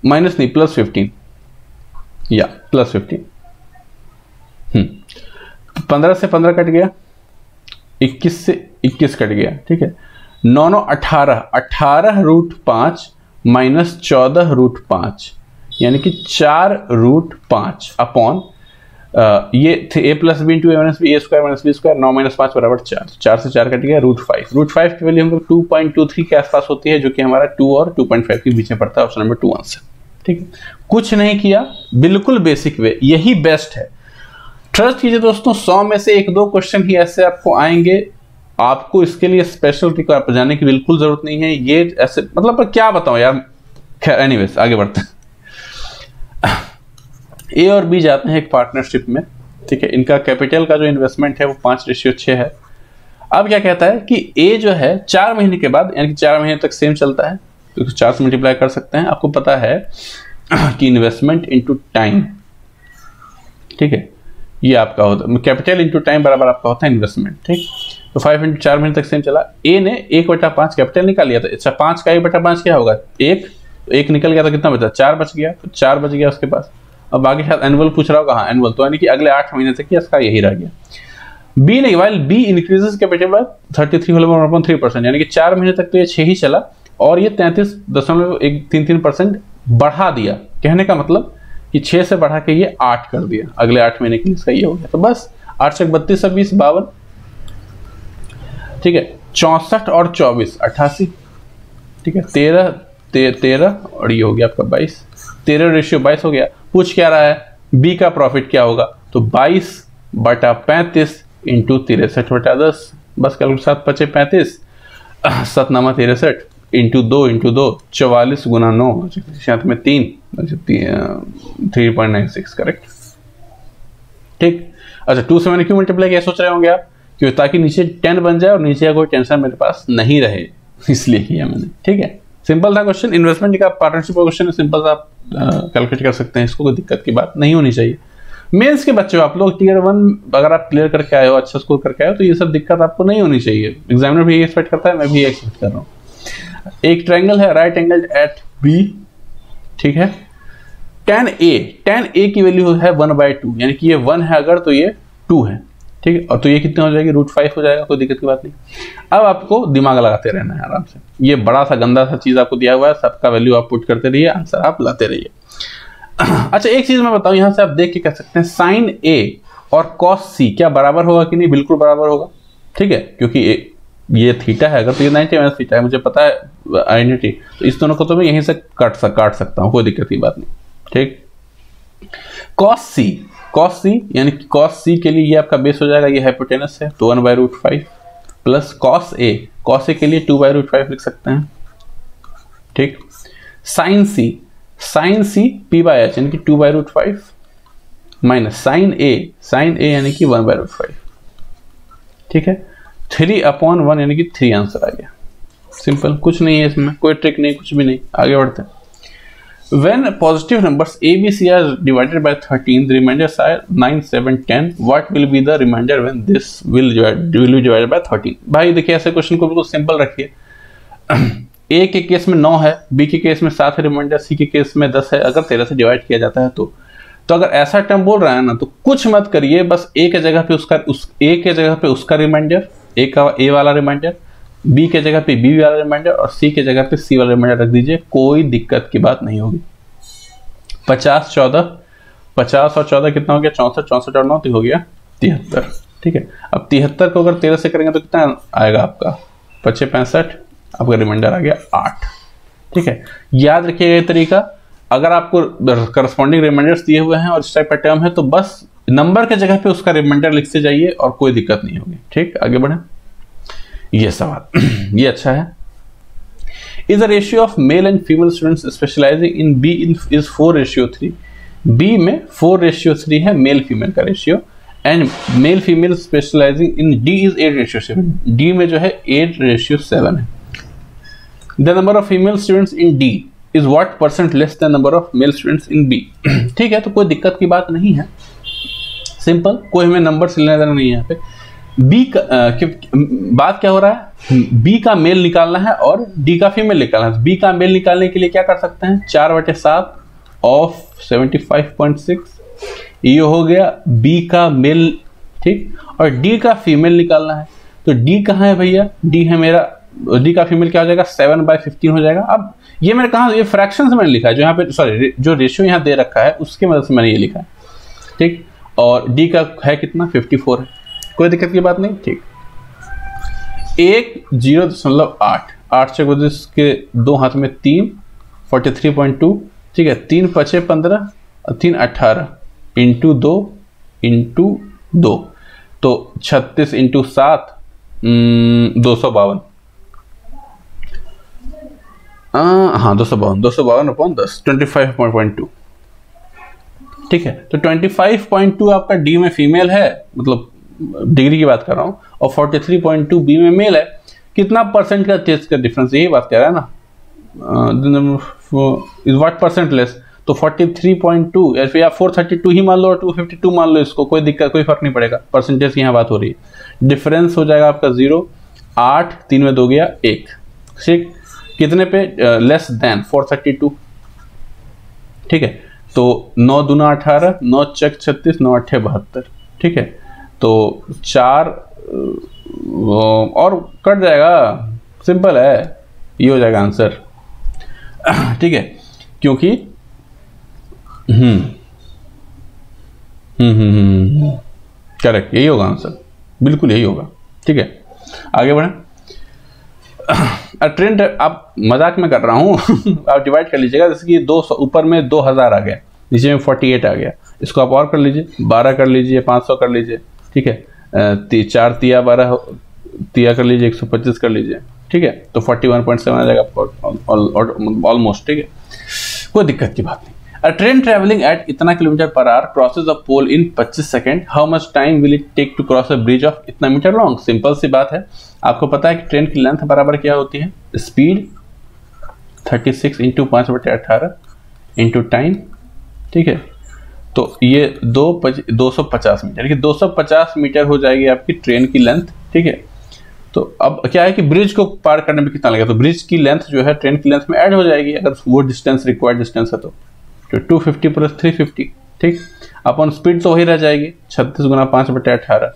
माइनस नहीं प्लस 15, या +15। 15 से 15 कट गया, 21 से 21 कट गया, ठीक है। 9 9 18, 18√5 माइनस 14√5 यानी कि 4√5 अपॉन ये थे a plus B into A minus B, A square minus B square, 9 - 5 बराबर 4, 4 से 4 कट गया, √5। √5 की वैल्यू हमको 2.23 के आसपास होती है, जो कि हमारा 2 और 2.5 के बीच में पड़ता है, ऑप्शन नंबर 2 आंसर, ठीक है। कुछ नहीं किया, बिल्कुल बेसिक वे, यही बेस्ट है। ट्रस्ट कीजिए दोस्तों, 100 में से 1-2 क्वेश्चन ही ऐसे आपको आएंगे, आपको इसके लिए स्पेशल ट्रिक पर जाने की बिल्कुल जरूरत नहीं है। ये ऐसे मतलब क्या बताऊं यार, खैर एनीवेज आगे बढ़ते हैं। ए और बी जाते हैं एक पार्टनरशिप में, ठीक है। इनका कैपिटल का जो इन्वेस्टमेंट है वो 5:6 है। अब क्या कहता है कि ए जो है 4 महीने के बाद, यानी कि 4 महीने तक सेम चलता है, तो 4 से मल्टीप्लाई कर सकते हैं। आपको पता है कि इन्वेस्टमेंट इंटू टाइम, ठीक है, ये आपका होता है कैपिटल इंटू टाइम बराबर आपका होता है इन्वेस्टमेंट, ठीक। तो 5 × 4 महीने तक सेम चला। ए ने 1/5 कैपिटल निकाल लिया था। अच्छा, 5 का 1/5 क्या होगा? 1 निकल गया तो कितना बचा? 4 बच गया, तो 4 बच गया उसके पास। अब आगे शायद एनुअल पूछ रहा होगा, हाँ एनुअल, तो यानी कि अगले 8 महीने तक इसका यही रह गया। बी ने, while B increases capital by 33.3%, यानी कि 4 महीने तक तो ये 6 ही चला और ये 33.133% बढ़ा दिया। कहने का मतलब कि 6 से बढ़ा के ये 8 कर दिया, अगले 8 महीने के लिए इसका ये हो गया। तो बस 8 से 32 20 52, ठीक है। 64 और 24 88, ठीक है। 13 और ये हो गया आपका 22, 13:22 हो गया। पूछ क्या रहा है? बी का प्रॉफिट क्या होगा? तो 22/35 इंटू 63/10, बस कैलकुलेट 7 × 5 = 35, 7 × 9 = 63 इंटू 2 × 2 44 × 9 साथ में 3 3.96, करेक्ट, ठीक। अच्छा, 2 से मैंने क्यों मल्टीप्लाई किया सोच रहे होंगे आप? क्यों? ताकि नीचे 10 बन जाए और नीचे का कोई टेंशन मेरे पास नहीं रहे, इसलिए किया मैंने, ठीक है। सिंपल था क्वेश्चन, इन्वेस्टमेंट का पार्टनरशिप का क्वेश्चन है, सिंपल सा आप कैलकुलेट कर सकते हैं, इसको कोई दिक्कत की बात नहीं होनी चाहिए। मेंस के बच्चों, आप लोग टियर 1 अगर आप क्लियर करके आए हो, अच्छा स्कोर करके आए हो, तो ये सब दिक्कत आपको नहीं होनी चाहिए। एग्जामिनर भी एक्सपेक्ट करता है, मैं भी एक्सपेक्ट कर रहा हूँ। एक ट्रायंगल है, राइट एंगल एट बी, ठीक है। tan a की वैल्यू है 1/2, यानी कि ये 1 है अगर, तो ये 2 है, ठीक है। और तो ये कितना हो जाएगी? √5 हो जाएगा, कोई दिक्कत की बात नहीं। अब आपको दिमाग लगाते रहना है आराम से, ये बड़ा सा गंदा सा चीज आपको दिया हुआ है, सबका वैल्यू आप पुट करते रहिए, आंसर आप लाते रहिए। अच्छा, एक चीज मैं बताऊं, यहां से आप देख के कह सकते हैं sin a और cos c क्या बराबर होगा कि नहीं? बिल्कुल बराबर होगा, ठीक है, क्योंकि ये थीटा है अगर, तो ये 90 - थीटा है, मुझे पता है आइडेंटिटी, तो इस दोनों को तो मैं यहीं से काट सकता हूं, कोई दिक्कत की बात नहीं, ठीक। cos c यानी कि cos c के लिए ये आपका बेस हो जाएगा, ये हाइपोटेनस है, तो 1/√5 प्लस cos a के लिए 2/√5 लिख सकते हैं, ठीक। sin c p/h यानी कि 2/√5 माइनस sin a यानी कि 1/√5, ठीक है। 3/1 यानी कि 3 आंसर आ गया। सिंपल, कुछ नहीं है इसमें, कोई ट्रिक नहीं, कुछ भी नहीं। आगे बढ़ते हैं। When positive numbers A, B, C are divided by 13, the remainders are 9, 7, 10. What will be the remainder when this will be divided by 13? भाई देखिए, ऐसे क्वेश्चन को बिल्कुल सिंपल रखिए। A के केस में 9 है, B के केस में 7 है रिमाइंडर, C के केस में 10 है। अगर 13 से डिवाइड किया जाता है तो अगर ऐसा टर्म बोल रहा है ना, तो कुछ मत करिए, बस A के जगह पे उसका रिमाइंडर, A वाला रिमाइंडर, B के जगह पे B वाला रिमाइंडर और C के जगह पे C वाला रिमाइंडर रख दीजिए, कोई दिक्कत की बात नहीं होगी। 50 और 14 कितना हो गया? 64, 64 और 9 तो हो गया 73, ठीक है। अब 73 को अगर 13 से करेंगे तो कितना आएगा आपका? 25 65, आपका रिमाइंडर आ गया 8, ठीक है। याद रखिएगा ये तरीका, अगर आपको करस्पॉन्डिंग रिमाइंडर्स दिए हुए हैं और इस टाइप का टर्म है तो बस नंबर के जगह पे उसका रिमाइंडर लिखते जाइए और कोई दिक्कत नहीं होगी, ठीक। आगे बढ़े। ये सवाल ये अच्छा है। Is the ratio of male and female students specializing in B is 4:3? B में 4:3 है मेल फीमेल का ratio, and male female specialising in D is 8:7। D में जो है 8:7 है। The number of female students in D is what % less than number of male students in B? ठीक है, तो कोई दिक्कत की बात नहीं है, सिंपल, कोई हमें नंबर से लेना देना नहीं है यहाँ पे। बी का बात क्या हो रहा है? बी का मेल निकालना है और डी का फीमेल निकालना है। बी का मेल निकालने के लिए क्या कर सकते हैं? 4/7 ऑफ 75.6, ये हो गया बी का मेल, ठीक, और डी का फीमेल निकालना है। तो डी कहाँ है भैया, डी है मेरा, डी का फीमेल क्या हो जाएगा 7/15 हो जाएगा। अब ये मैंने कहा, ये फ्रैक्शन से मैंने लिखा है, जो यहाँ पे सॉरी जो रेशियो यहाँ दे रखा है उसकी मदद से मैंने ये लिखा है, ठीक। और डी का है कितना 54 है, कोई दिक्कत की बात नहीं, ठीक। 0.8 8 से के दो हाथ में 3 43.2, ठीक है। 3 5 15 और 3 18 इंटू 2 तो 36 इंटू 7 252, हाँ 252 अपॉन 10 25.2, ठीक है। तो 25.2 आपका डी में फीमेल है, मतलब डिग्री की बात कर रहा हूँ, और 43.2 बी में मेल है। कितना परसेंट का चेंज का डिफरेंस, यही बात कह रहा है ना, इज व्हाट परसेंट लेस, तो 43.2 या फिर 432 ही मान लो और 252 मान लो, इसको कोई दिक्कत, कोई फर्क नहीं पड़ेगा, परसेंटेज की यहाँ बात हो रही है। डिफरेंस हो जाएगा आपका 0, 8 3 में 2 गया 1, ठीक। कितने पे, लेस देन 432, ठीक है। तो 9 दूना 18, 9 चक 36, 9 8 72, ठीक है। तो 4 और कट जाएगा, सिंपल है, ये हो जाएगा आंसर, ठीक है। क्योंकि करेक्ट, यही होगा आंसर, बिल्कुल यही होगा, ठीक है। आगे बढ़े। ट्रेंड आप मजाक में कर रहा हूँ आप डिवाइड कर लीजिएगा, जैसे कि 200 ऊपर में 2000 आ गया, नीचे में 48 आ गया, इसको आप और कर लीजिए, 12 कर लीजिए, 500 कर लीजिए, ठीक है। 4 तिया 12 तिया कर लीजिए, 125 कर लीजिए, ठीक है। तो 41.7 आ जाएगा ऑलमोस्ट, ठीक है, कोई दिक्कत की बात नहीं। A train traveling at इतना kilometre per hour crosses a pole in 25 second, how much time will it take to cross a bridge of इतना मीटर लॉन्ग। सिंपल सी बात है, आपको पता है कि ट्रेन की लेंथ बराबर क्या होती है, स्पीड 36 इंटू 5/18 इंटू टाइम, ठीक है। तो ये 250 मीटर, कि 250 मीटर हो जाएगी आपकी ट्रेन की लेंथ, ठीक है। तो अब क्या है कि ब्रिज को पार करने में कितना लगेगा, तो ब्रिज की लेंथ जो है ट्रेन की लेंथ में ऐड हो जाएगी, अगर वो डिस्टेंस रिक्वायर्ड डिस्टेंस है तो 250 प्लस 350, ठीक। अपन स्पीड तो वही रह जाएगी 36 गुना 5/18,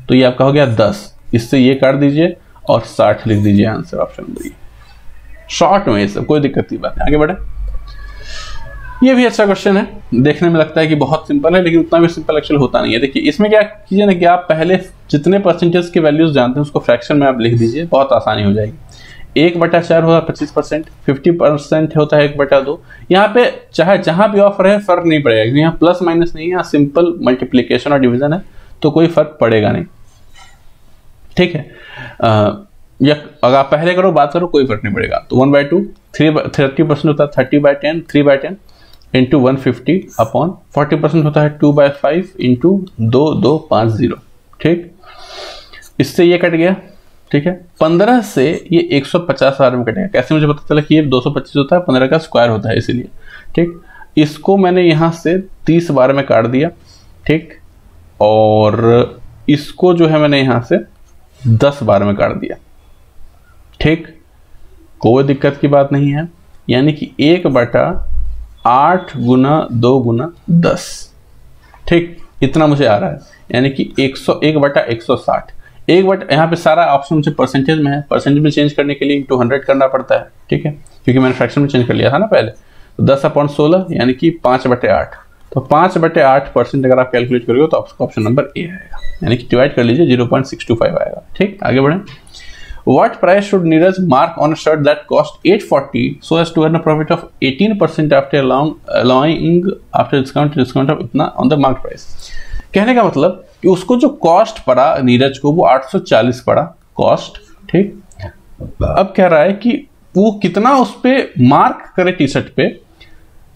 तो ये आपका हो गया 10, इससे ये काट दीजिए और 60 लिख दीजिए, आंसर ऑप्शन नंबर, शॉर्ट में ये सब, कोई दिक्कत की बात नहीं। आगे बढ़े। ये भी अच्छा क्वेश्चन है, देखने में लगता है कि बहुत सिंपल है, लेकिन उतना भी सिंपल एक्चुअल होता नहीं है। देखिए इसमें क्या कीजिए ना कि आप पहले जितने परसेंटेज के वैल्यूज जानते हैं उसको फ्रैक्शन में आप लिख दीजिए, बहुत आसानी हो जाएगी। 1/4 होगा 25%, 50% होता है 1/2। यहाँ पे चाहे जहां भी ऑफर है फर्क नहीं पड़ेगा, क्योंकि यहाँ प्लस माइनस नहीं है, यहाँ सिंपल मल्टीप्लीकेशन और डिवीजन है, तो कोई फर्क पड़ेगा नहीं, ठीक है। या अगर आप पहले करो बात करो कोई फर्क नहीं पड़ेगा। तो 1/2 30% होता है 30/10 3/10 इंटू 150 अपॉन 40% होता है 2/5 इंटू 2250, ठीक। इससे ये कट गया, ठीक है। 15 से ये 150 बार में कटेगा, कैसे मुझे पता चला कि ये 225 होता है, 15 का स्क्वायर होता है इसीलिए, ठीक। इसको मैंने यहाँ से 30 बार में काट दिया, ठीक, और इसको जो है मैंने यहाँ से 10 बार में काट दिया, ठीक, कोई दिक्कत की बात नहीं है। यानी कि 1/8 गुना 2 गुना 10, ठीक, इतना मुझे आ रहा है, यानी कि 1/160। यहाँ पे सारा ऑप्शन मुझे परसेंटेज में है, परसेंटेज में चेंज करने के लिए इंटू 100 करना पड़ता है, ठीक है, क्योंकि मैंने फ्रैक्शन में चेंज कर लिया था ना पहले। तो 10/16 यानी कि 5/8, तो 5/8% अगर आप कैलकुलेट करोगे तो आपको ऑप्शन नंबर ए आएगा, यानी कि डिवाइड कर लीजिए 0.625 आएगा, ठीक। आगे बढ़ें। What price should Neeraj mark on a shirt that cost 840 so as to earn a profit of 18% after allowing after discount of इतना on the marked price। कहने का मतलब कि उसको जो कॉस्ट पड़ा नीरज को वो 840 पड़ा कॉस्ट, ठीक। अब कह रहा है कि वो कितना उस पे मार्क करे टी शर्ट पे,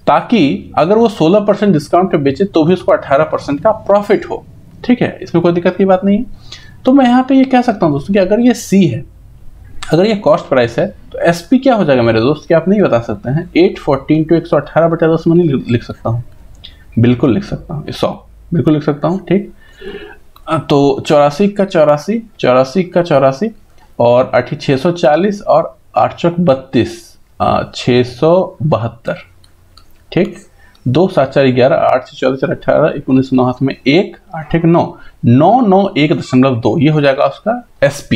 ताकि अगर वो 16% डिस्काउंट पे बेचे तो भी उसको 18% का प्रॉफिट हो, ठीक है। इसमें कोई दिक्कत की बात नहीं है। तो मैं यहाँ पे ये कह सकता हूँ दोस्तों कि अगर ये सी है, अगर ये कॉस्ट प्राइस है, तो एसपी क्या हो जाएगा मेरे दोस्त, क्या आप नहीं बता सकते हैं। 840 इंटू 118/10 में नहीं लिख सकता हूँ, बिल्कुल लिख सकता हूँ, 100 बिल्कुल लिख सकता हूँ, ठीक। तो 84 का 84 84 का 84 और 640 और 8 चौक 32 672, ठीक, 2 7 4 11, 8 6 14 4 18, 19 9 हाथ में 1, 8 1 9, 9 9 1.2, ये हो जाएगा उसका SP।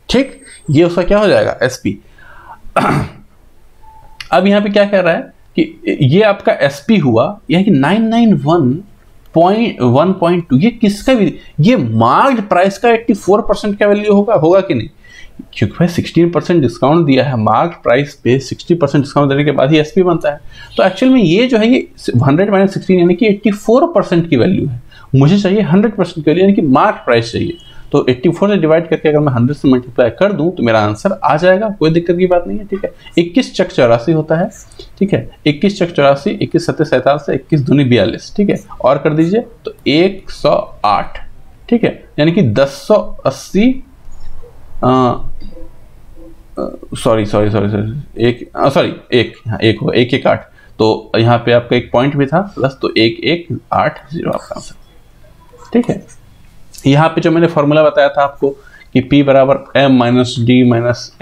ठीक, ये उसका क्या हो जाएगा SP। अब यहाँ पे क्या कह रहा है कि ये आपका SP हुआ, यह कि 991.1.2, ये किसका भी, ये मार्क्ड प्राइस का 84% का वैल्यू होगा कि नहीं, क्योंकि भाई 16% डिस्काउंट दिया है, मार्क्ड प्राइस पे 60% डिस्काउंट देने के बाद ही SP बनता है। तो एक्चुअल में ये जो है ये 100 - 16 यानी कि 84% की वैल्यू है। मुझे चाहिए 100% की वैल्यू, यानी कि मार्क्ड प्राइस चाहिए। तो 84 से डिवाइड करके अगर मैं 100 से मल्टीप्लाई कर दूं तो मेरा आंसर आ जाएगा, कोई दिक्कत की बात नहीं है। ठीक है, 21 चक 84 होता है। ठीक है, 21 चक 84, 21 7 47, 21 दूनी 42। ठीक है, और कर दीजिए तो 108। ठीक है, यानी कि 1080 एक 8, तो यहाँ पे आपका एक पॉइंट भी था प्लस, तो 1180 आपका आंसर। ठीक है, यहाँ पे जो मैंने फॉर्मूला बताया था आपको कि P बराबर M - D -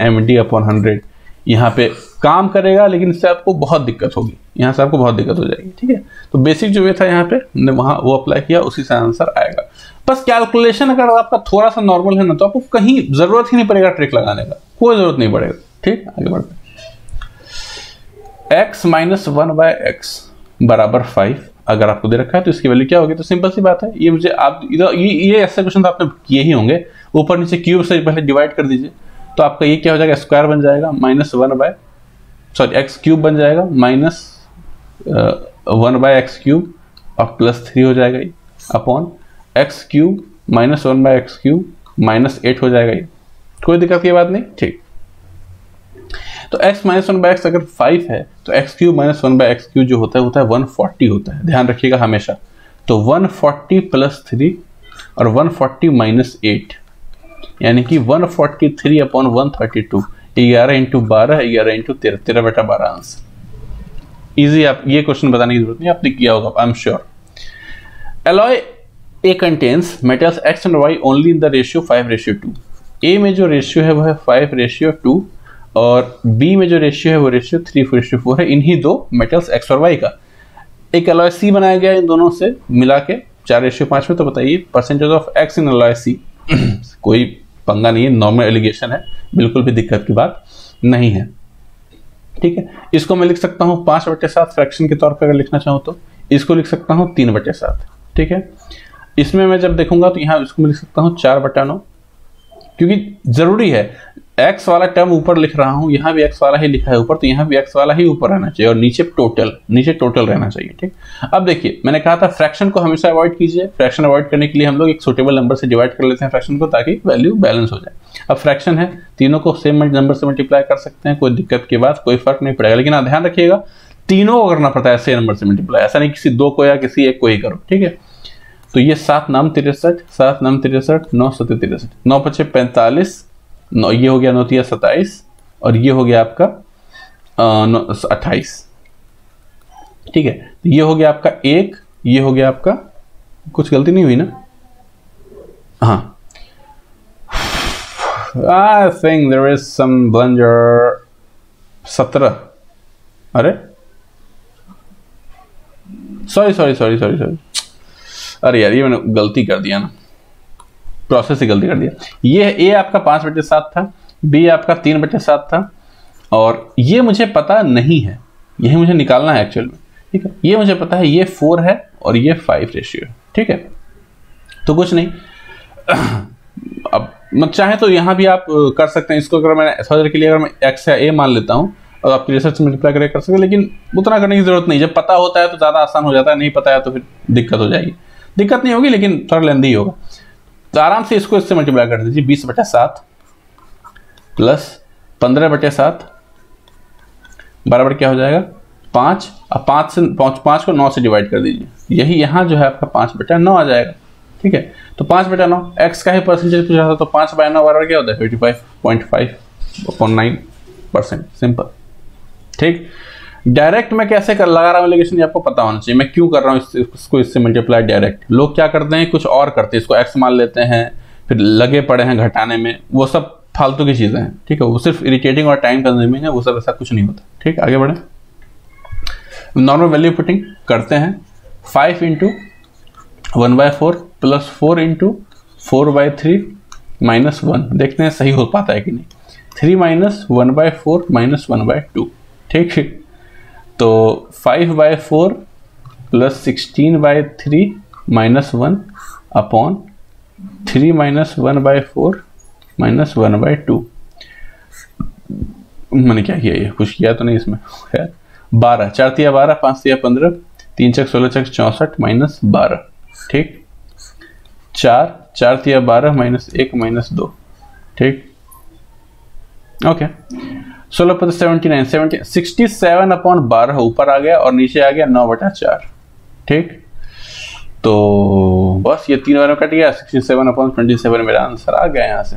MD/100, यहाँ पे काम करेगा, लेकिन इससे आपको बहुत दिक्कत होगी, यहाँ से आपको बहुत दिक्कत हो जाएगी। ठीक है, तो बेसिक जो वे था यहाँ पे हमने वहाँ वो अप्लाई किया, उसी से आंसर आएगा। बस कैलकुलेशन अगर आपका थोड़ा सा नॉर्मल है ना, तो आपको कहीं जरूरत ही नहीं पड़ेगा ट्रिक लगाने का, कोई जरूरत नहीं पड़ेगा। ठीक, आगे बढ़ते हैं। x - 1/x बराबर 5 अगर आपको दे रखा है तो इसकी वैल्यू क्या होगी, तो सिंपल सी बात है, ये मुझे आप ये ऐसे क्वेश्चन तो आपने किए ही होंगे, ऊपर नीचे क्यूब से पहले डिवाइड कर दीजिए, तो आपका ये क्या हो जाएगा, स्क्वायर बन जाएगा, x³ बन जाएगा, -1/x³ और +3 हो जाएगा ये, अपॉन x³ - 1/x³ -8 हो जाएगा ये, कोई दिक्कत की बात नहीं। ठीक, तो x - 1/x अगर 5 है तो x³ - 1/x³ जो होता है 140 होता है, ध्यान रखिएगा हमेशा। तो 140 + 3 और 140 - 8, यानी कि 143/132, 11 × 12, 11 × 13, 13/12 आंसर। इजी, आप ये क्वेश्चन बताने की जरूरत नहीं, आपने किया होगा, I am sure. Alloy A contains metals X and Y only in the ratio 5:2। A में जो रेशियो है वो है 5:2 और B में जो रेशियो है वो रेशियो 3:4 है, इन्हीं दो मेटल्स X और Y का। एक एलॉय C बनाया गया इन दोनों से मिला के 4:5 में। तो बताइए percentage of X in alloy C। कोई पंगा नहीं है, नॉर्मल एलिगेशन है, बिल्कुल भी दिक्कत की बात नहीं है। ठीक है, इसको मैं लिख सकता हूँ 5/7 फ्रैक्शन के तौर पर, अगर लिखना चाहूँ तो इसको लिख सकता हूँ 3/7। ठीक है, इसमें मैं जब देखूंगा तो यहाँ इसको मैं लिख सकता हूँ 4/9, क्योंकि जरूरी है, x वाला टर्म ऊपर लिख रहा हूँ, यहाँ भी x वाला ही लिखा है ऊपर, तो यहाँ भी x वाला ही ऊपर रहना चाहिए और नीचे टोटल रहना चाहिए। ठीक, अब देखिए मैंने कहा था फ्रैक्शन को हमेशा अवॉइड कीजिए। फ्रैक्शन अवॉइड करने के लिए हम लोग एक सुटेबल नंबर से डिवाइड कर लेते हैं फ्रैक्शन को, ताकि वैल्यू बैलेंस हो जाए। अब फ्रैक्शन है, तीनों को सेम नंबर से मल्टीप्लाई कर सकते हैं, कोई दिक्कत की बात, कोई फर्क नहीं पड़ेगा। लेकिन ध्यान रखिएगा तीनों को करना पड़ता है सेम नंबर से मल्टीप्लाई, ऐसा नहीं किसी दो को या किसी एक को ही करो। ठीक है, तो ये 7 9 63, 7 9 63, 9 7 63, 9 5 45, 9 ये हो गया, 9 3 27 और ये हो गया आपका 28। ठीक है, तो ये हो गया आपका 1, ये हो गया आपका, कुछ गलती नहीं हुई ना? हाँ, I think there is some blunder. 17, अरे सॉरी, अरे यार ये मैंने गलती कर दिया ना, प्रोसेस से गलती कर दिया। ये A आपका 5/7 था, B आपका 3/7 था, और ये मुझे पता नहीं है, यही मुझे निकालना है एक्चुअल में। ठीक है, ये मुझे पता है, ये 4 है और ये 5 रेशियो है। ठीक है, तो कुछ नहीं। अब मत चाहे तो यहाँ भी आप कर सकते हैं इसको, अगर मैं थोड़ा के लिए अगर मैं x या A मान लेता हूँ और आपकी रिसर्च मल्टीप्लाई करके कर सकते हैं, लेकिन उतना करने की जरूरत नहीं। जब पता होता है तो ज़्यादा आसान हो जाता है, नहीं पता है तो फिर दिक्कत हो जाएगी। दिक्कत नहीं होगी लेकिन थोड़ा लेंदी होगा। तो आराम से इसको इससे मल्टीप्लाई कर दीजिए, 20/7 प्लस 15/7 बराबर क्या हो जाएगा, 5। अब 5 को 9 से डिवाइड कर दीजिए, यही यहाँ जो है आपका 5/9 आ जाएगा। ठीक है, तो 5/9 x का ही परसेंटेज पूछा था, तो 5/9 बराबर क्या होता है 55.5/9%। सिंपल। ठीक, डायरेक्ट मैं कैसे लगा रहा हूँ एलिगेशन, आपको पता होना चाहिए मैं क्यों कर रहा हूँ इसको इससे मल्टीप्लाई डायरेक्ट। लोग क्या करते हैं, कुछ और करते हैं, इसको x मान लेते हैं, फिर लगे पड़े हैं घटाने में, वो सब फालतू की चीजें हैं। ठीक है, वो सिर्फ इरिटेटिंग और टाइम कंज्यूमिंग है, वो सब ऐसा कुछ नहीं होता। ठीक, आगे बढ़े। नॉर्मल वैल्यू पुटिंग करते हैं। 5 इंटू 1/4 प्लस 4 इंटू 4/3 माइनस 1, देखते हैं सही हो पाता है कि नहीं। 3 माइनस 1/4 माइनस 1/2, ठीक है। तो 5/4 plus 16/3 minus 1 upon 3 minus 1/4 minus 1/2। मैंने क्या किया, ये कुछ किया तो नहीं इसमें, खैर 12, 4 तिया 12, 5 तिया 15, 3 चक 16 चक 64 माइनस 12, ठीक। 4 तिया 12 माइनस 1 माइनस 2, ठीक। ओके 16 79 67 अपॉन 12 ऊपर आ गया और नीचे आ गया 9/4, ठीक। तो बस ये 3 बार में कट गया, 67 अपॉन 27 मेरा आंसर आ गया यहाँ से,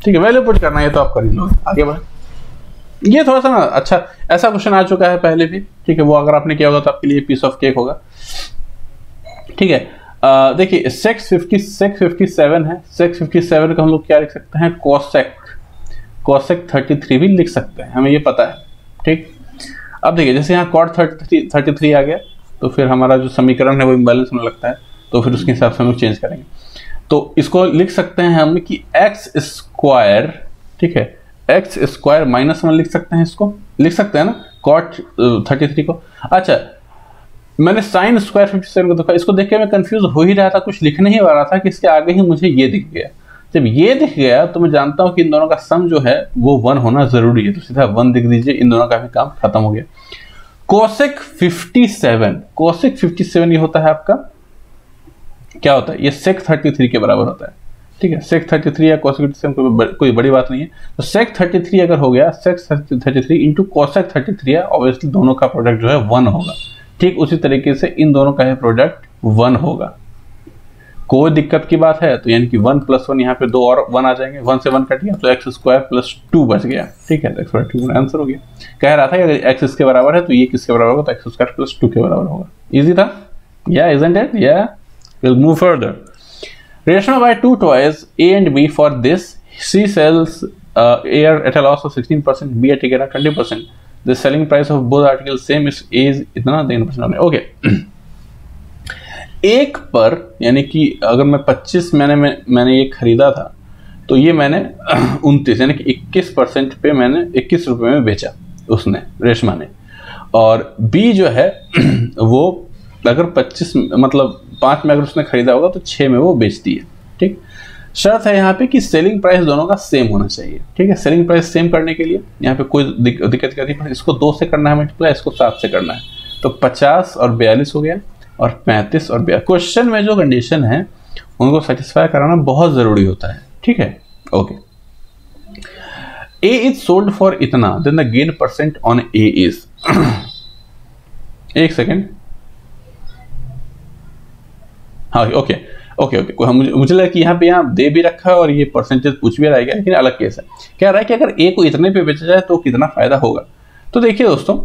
ठीक है। वैल्यू पुट करना है तो आप कर ही लो, आगे बढ़े। ये थोड़ा सा ना अच्छा ऐसा क्वेश्चन आ चुका है पहले भी, ठीक है। वो अगर आपने किया होगा तो आपके लिए पीस ऑफ केक होगा, ठीक है। देखिए सेक्स 57 है, सेक्स 57 को हम लोग क्या लिख सकते हैं, कोसेक 33 भी लिख सकते हैं, हमें ये पता है, ठीक। अब देखिए जैसे यहाँ कॉट 33 आ गया तो फिर हमारा जो समीकरण है वो इम्बैलेंस होने लगता है, तो फिर उसके हिसाब से हम लोग चेंज करेंगे। तो इसको लिख सकते हैं हम कि एक्स स्क्वायर, ठीक है, एक्स स्क्वायर -1 लिख सकते हैं, इसको लिख सकते हैं ना कॉट 33 को। अच्छा मैंने साइन स्क्वायर 57 को देखा, इसको देख के मैं कंफ्यूज हो ही रहा था, कुछ लिखने ही वाला था कि इसके आगे ही मुझे ये दिख गया। जब ये दिख गया तो मैं जानता हूं कि इन दोनों का सम जो है वो 1 होना जरूरी है, तो सीधा 1 लिख दीजिए, इन दोनों का भी काम खत्म हो गया। कोसेक 57 ये होता है आपका, क्या होता है, ये सेक 33 के बराबर होता है, ठीक है। सेक 33 या कोसेक 57 कोई बड़ी बात नहीं है। तो सेक 33 अगर हो गया, सेक 33 इंटू कोसेक 33 है, ऑब्वियसली दोनों का प्रोडक्ट जो है 1 होगा, ठीक। उसी तरीके से इन दोनों का प्रोडक्ट 1 होगा। कोई दिक्कत की बात है तो यानी कि 1 + 1 यहाँ पे 2 और 1 आ जाएंगे, 1 से 1 कट गया तो x² + 2 बच गया, ठीक है। तो x² आंसर हो गया। कह रहा था कि अगर x इसके बराबर है तो ये किसके बराबर होगा, तो x² + 2 के बराबर होगा। इजी था, या isn't it? Yeah, we'll move further. Reshma buy 2 toys A and B for this. She sells A at a loss of 16%, B at a gain of 20%. The selling price of both articles same is A is इतना 3%। Okay एक पर यानी कि अगर मैं 25 मैंने ये खरीदा था तो ये मैंने 29 यानी कि 21% पे मैंने 21 रुपये में बेचा उसने, रेशमा ने। और बी जो है वो अगर 25 मतलब 5 में अगर उसने खरीदा होगा तो 6 में वो बेचती है, ठीक। शर्त है यहाँ पे कि सेलिंग प्राइस दोनों का सेम होना चाहिए, ठीक है। सेलिंग प्राइस सेम करने के लिए यहाँ पे कोई दिक्कत नहीं, इसको 2 से करना है मल्टीप्लाई, इसको 7 से करना है, तो 50 और 42 हो गया, और 35 और 42। क्वेश्चन में जो कंडीशन है उनको सेटिस्फाई कराना बहुत जरूरी होता है, ठीक है। Okay A is sold for इतना, then the gain % on A is एक सेकेंड, हाँ ओके मुझे लगा कि यहाँ पे दे भी रखा है और ये परसेंटेज पूछ भी रहेगा, लेकिन अलग केस है। कह रहा है कि अगर ए को इतने पे बेचा जाए तो कितना फायदा होगा। तो देखिए दोस्तों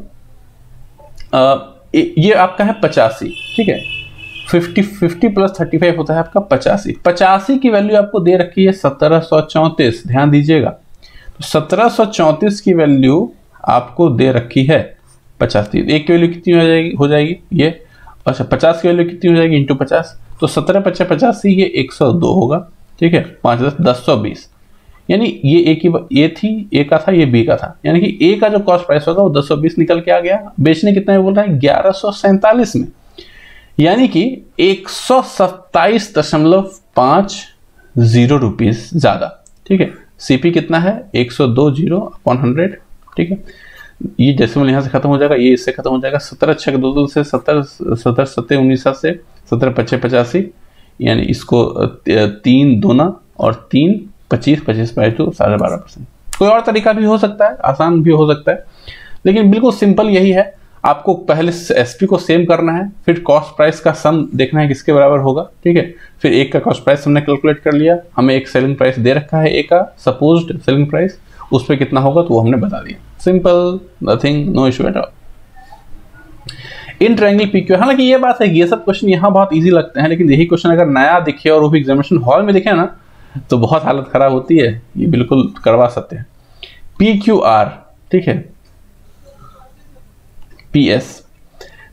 ये आपका है 85, ठीक है। 50 + 35 होता है आपका 85 की वैल्यू आपको दे रखी है 1734, ध्यान दीजिएगा। तो 1734 की वैल्यू आपको दे रखी है 50, एक की वैल्यू कितनी हो जाएगी ये, अच्छा 50 की वैल्यू कितनी हो जाएगी इंटू 50, तो 17 × 5 = 85, ये 102 होगा, ठीक है। 5 × 10 = 120, यानी ये ए की ए थी, ए का था, ये बी का था, यानी कि ए का जो कॉस्ट प्राइस होगा वो 220 निकल के आ गया। बेचने कितना में बोल रहा है 1147 में, यानी कि 127.50 रुपीज ज्यादा, ठीक है। सीपी कितना है 102/100, ठीक है। ये डेसिमल यहाँ से खत्म हो जाएगा, ये इससे खत्म हो जाएगा। 17 × 6 = 2 से 17 7 19 से 17 × 5 = 85, यानी इसको 3 दूना और 3 25 25/2 12.5%। कोई और तरीका भी हो सकता है, आसान भी हो सकता है, लेकिन बिल्कुल सिंपल यही है। आपको पहले एसपी को सेम करना है, फिर कॉस्ट प्राइस का सम देखना है किसके बराबर होगा, ठीक है। फिर एक का कॉस्ट प्राइस हमने कैलकुलेट कर लिया, हमें एक सेलिंग प्राइस दे रखा है ए का सपोज्ड सेलिंग प्राइस, उस पर कितना होगा तो वो हमने बता दिया। Simple, nothing, no issue at all. In triangle PQ, हालांकि ये बात है कि ये सब क्वेश्चन यहाँ बहुत इजी लगते हैं, लेकिन यही क्वेश्चन अगर नया दिखे और वो भी एग्जामिनेशन हॉल में दिखे ना तो बहुत हालत खराब होती है। ये बिल्कुल करवा सकते हैं। PQR, ठीक है, PS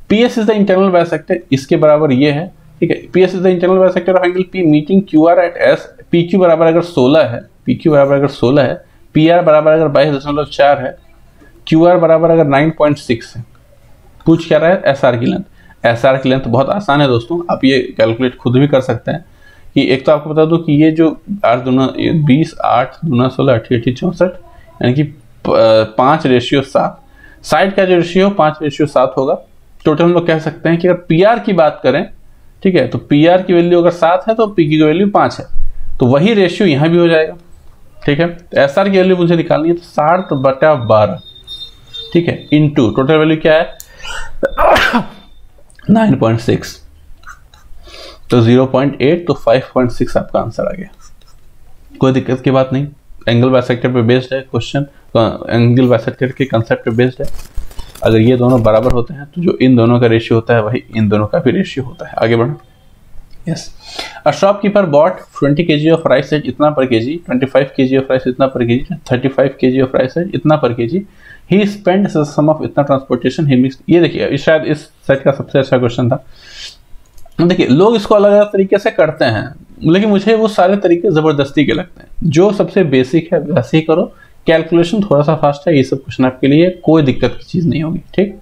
PS is the internal bisector, इसके बराबर ये है, ठीक है। PS is the internal bisector of angle P meeting QR at S। PQ बराबर अगर 16 है, PQ बराबर अगर 16 है, PR बराबर अगर 22.4 है, QR बराबर अगर 9.6 है। पूछ क्या रहा है? SR की लेंथ। SR की लेंथ बहुत आसान है दोस्तों, आप ये कैलकुलेट खुद भी कर सकते हैं कि एक तो आपको बता दूं कि ये जो 8 दूना 20, 8 दूना 16, 88, 64, यानी कि 5:7। साइड का जो रेशियो 5:7 होगा। टोटल हम लोग कह सकते हैं कि अगर PR की बात करें, ठीक है, तो PR की वैल्यू अगर 7 है तो PQ की वैल्यू 5 है, तो वही रेशियो यहाँ भी हो जाएगा, ठीक है। तो SR की वैल्यू मुझे निकालनी है, तो 60/12, ठीक है, इंटू टोटल वैल्यू क्या है 9.6, तो 0.8, तो 5.6 आपका आंसर आ गया। कोई दिक्कत की बात नहीं, एंगल बाइसेक्टर पे बेस्ड है क्वेश्चन, एंगल बाइसेक्टर के कंसेप्ट पे बेस्ड है। अगर ये दोनों बराबर होते हैं तो जो इन दोनों का रेशियो होता है वही इन दोनों का भी रेशियो होता है। आगे बढ़ो। Yes, a shopkeeper bought 20 kg of rice at इतना per kg, 25 kg of rice इतना per kg, 35 kg of rice at इतना per kg, he spend sum of इतना ट्रांसपोर्टेशन ही मिक्स। ये देखिए शायद इस सेट का सबसे अच्छा क्वेश्चन था। देखिए लोग इसको अलग अलग तरीके से करते हैं, लेकिन मुझे वो सारे तरीके जबरदस्ती के लगते हैं। जो सबसे बेसिक है वैसे ही करो, कैलकुलेशन थोड़ा सा फास्ट है, ये सब क्वेश्चन आपके लिए कोई दिक्कत की चीज नहीं होगी, ठीक।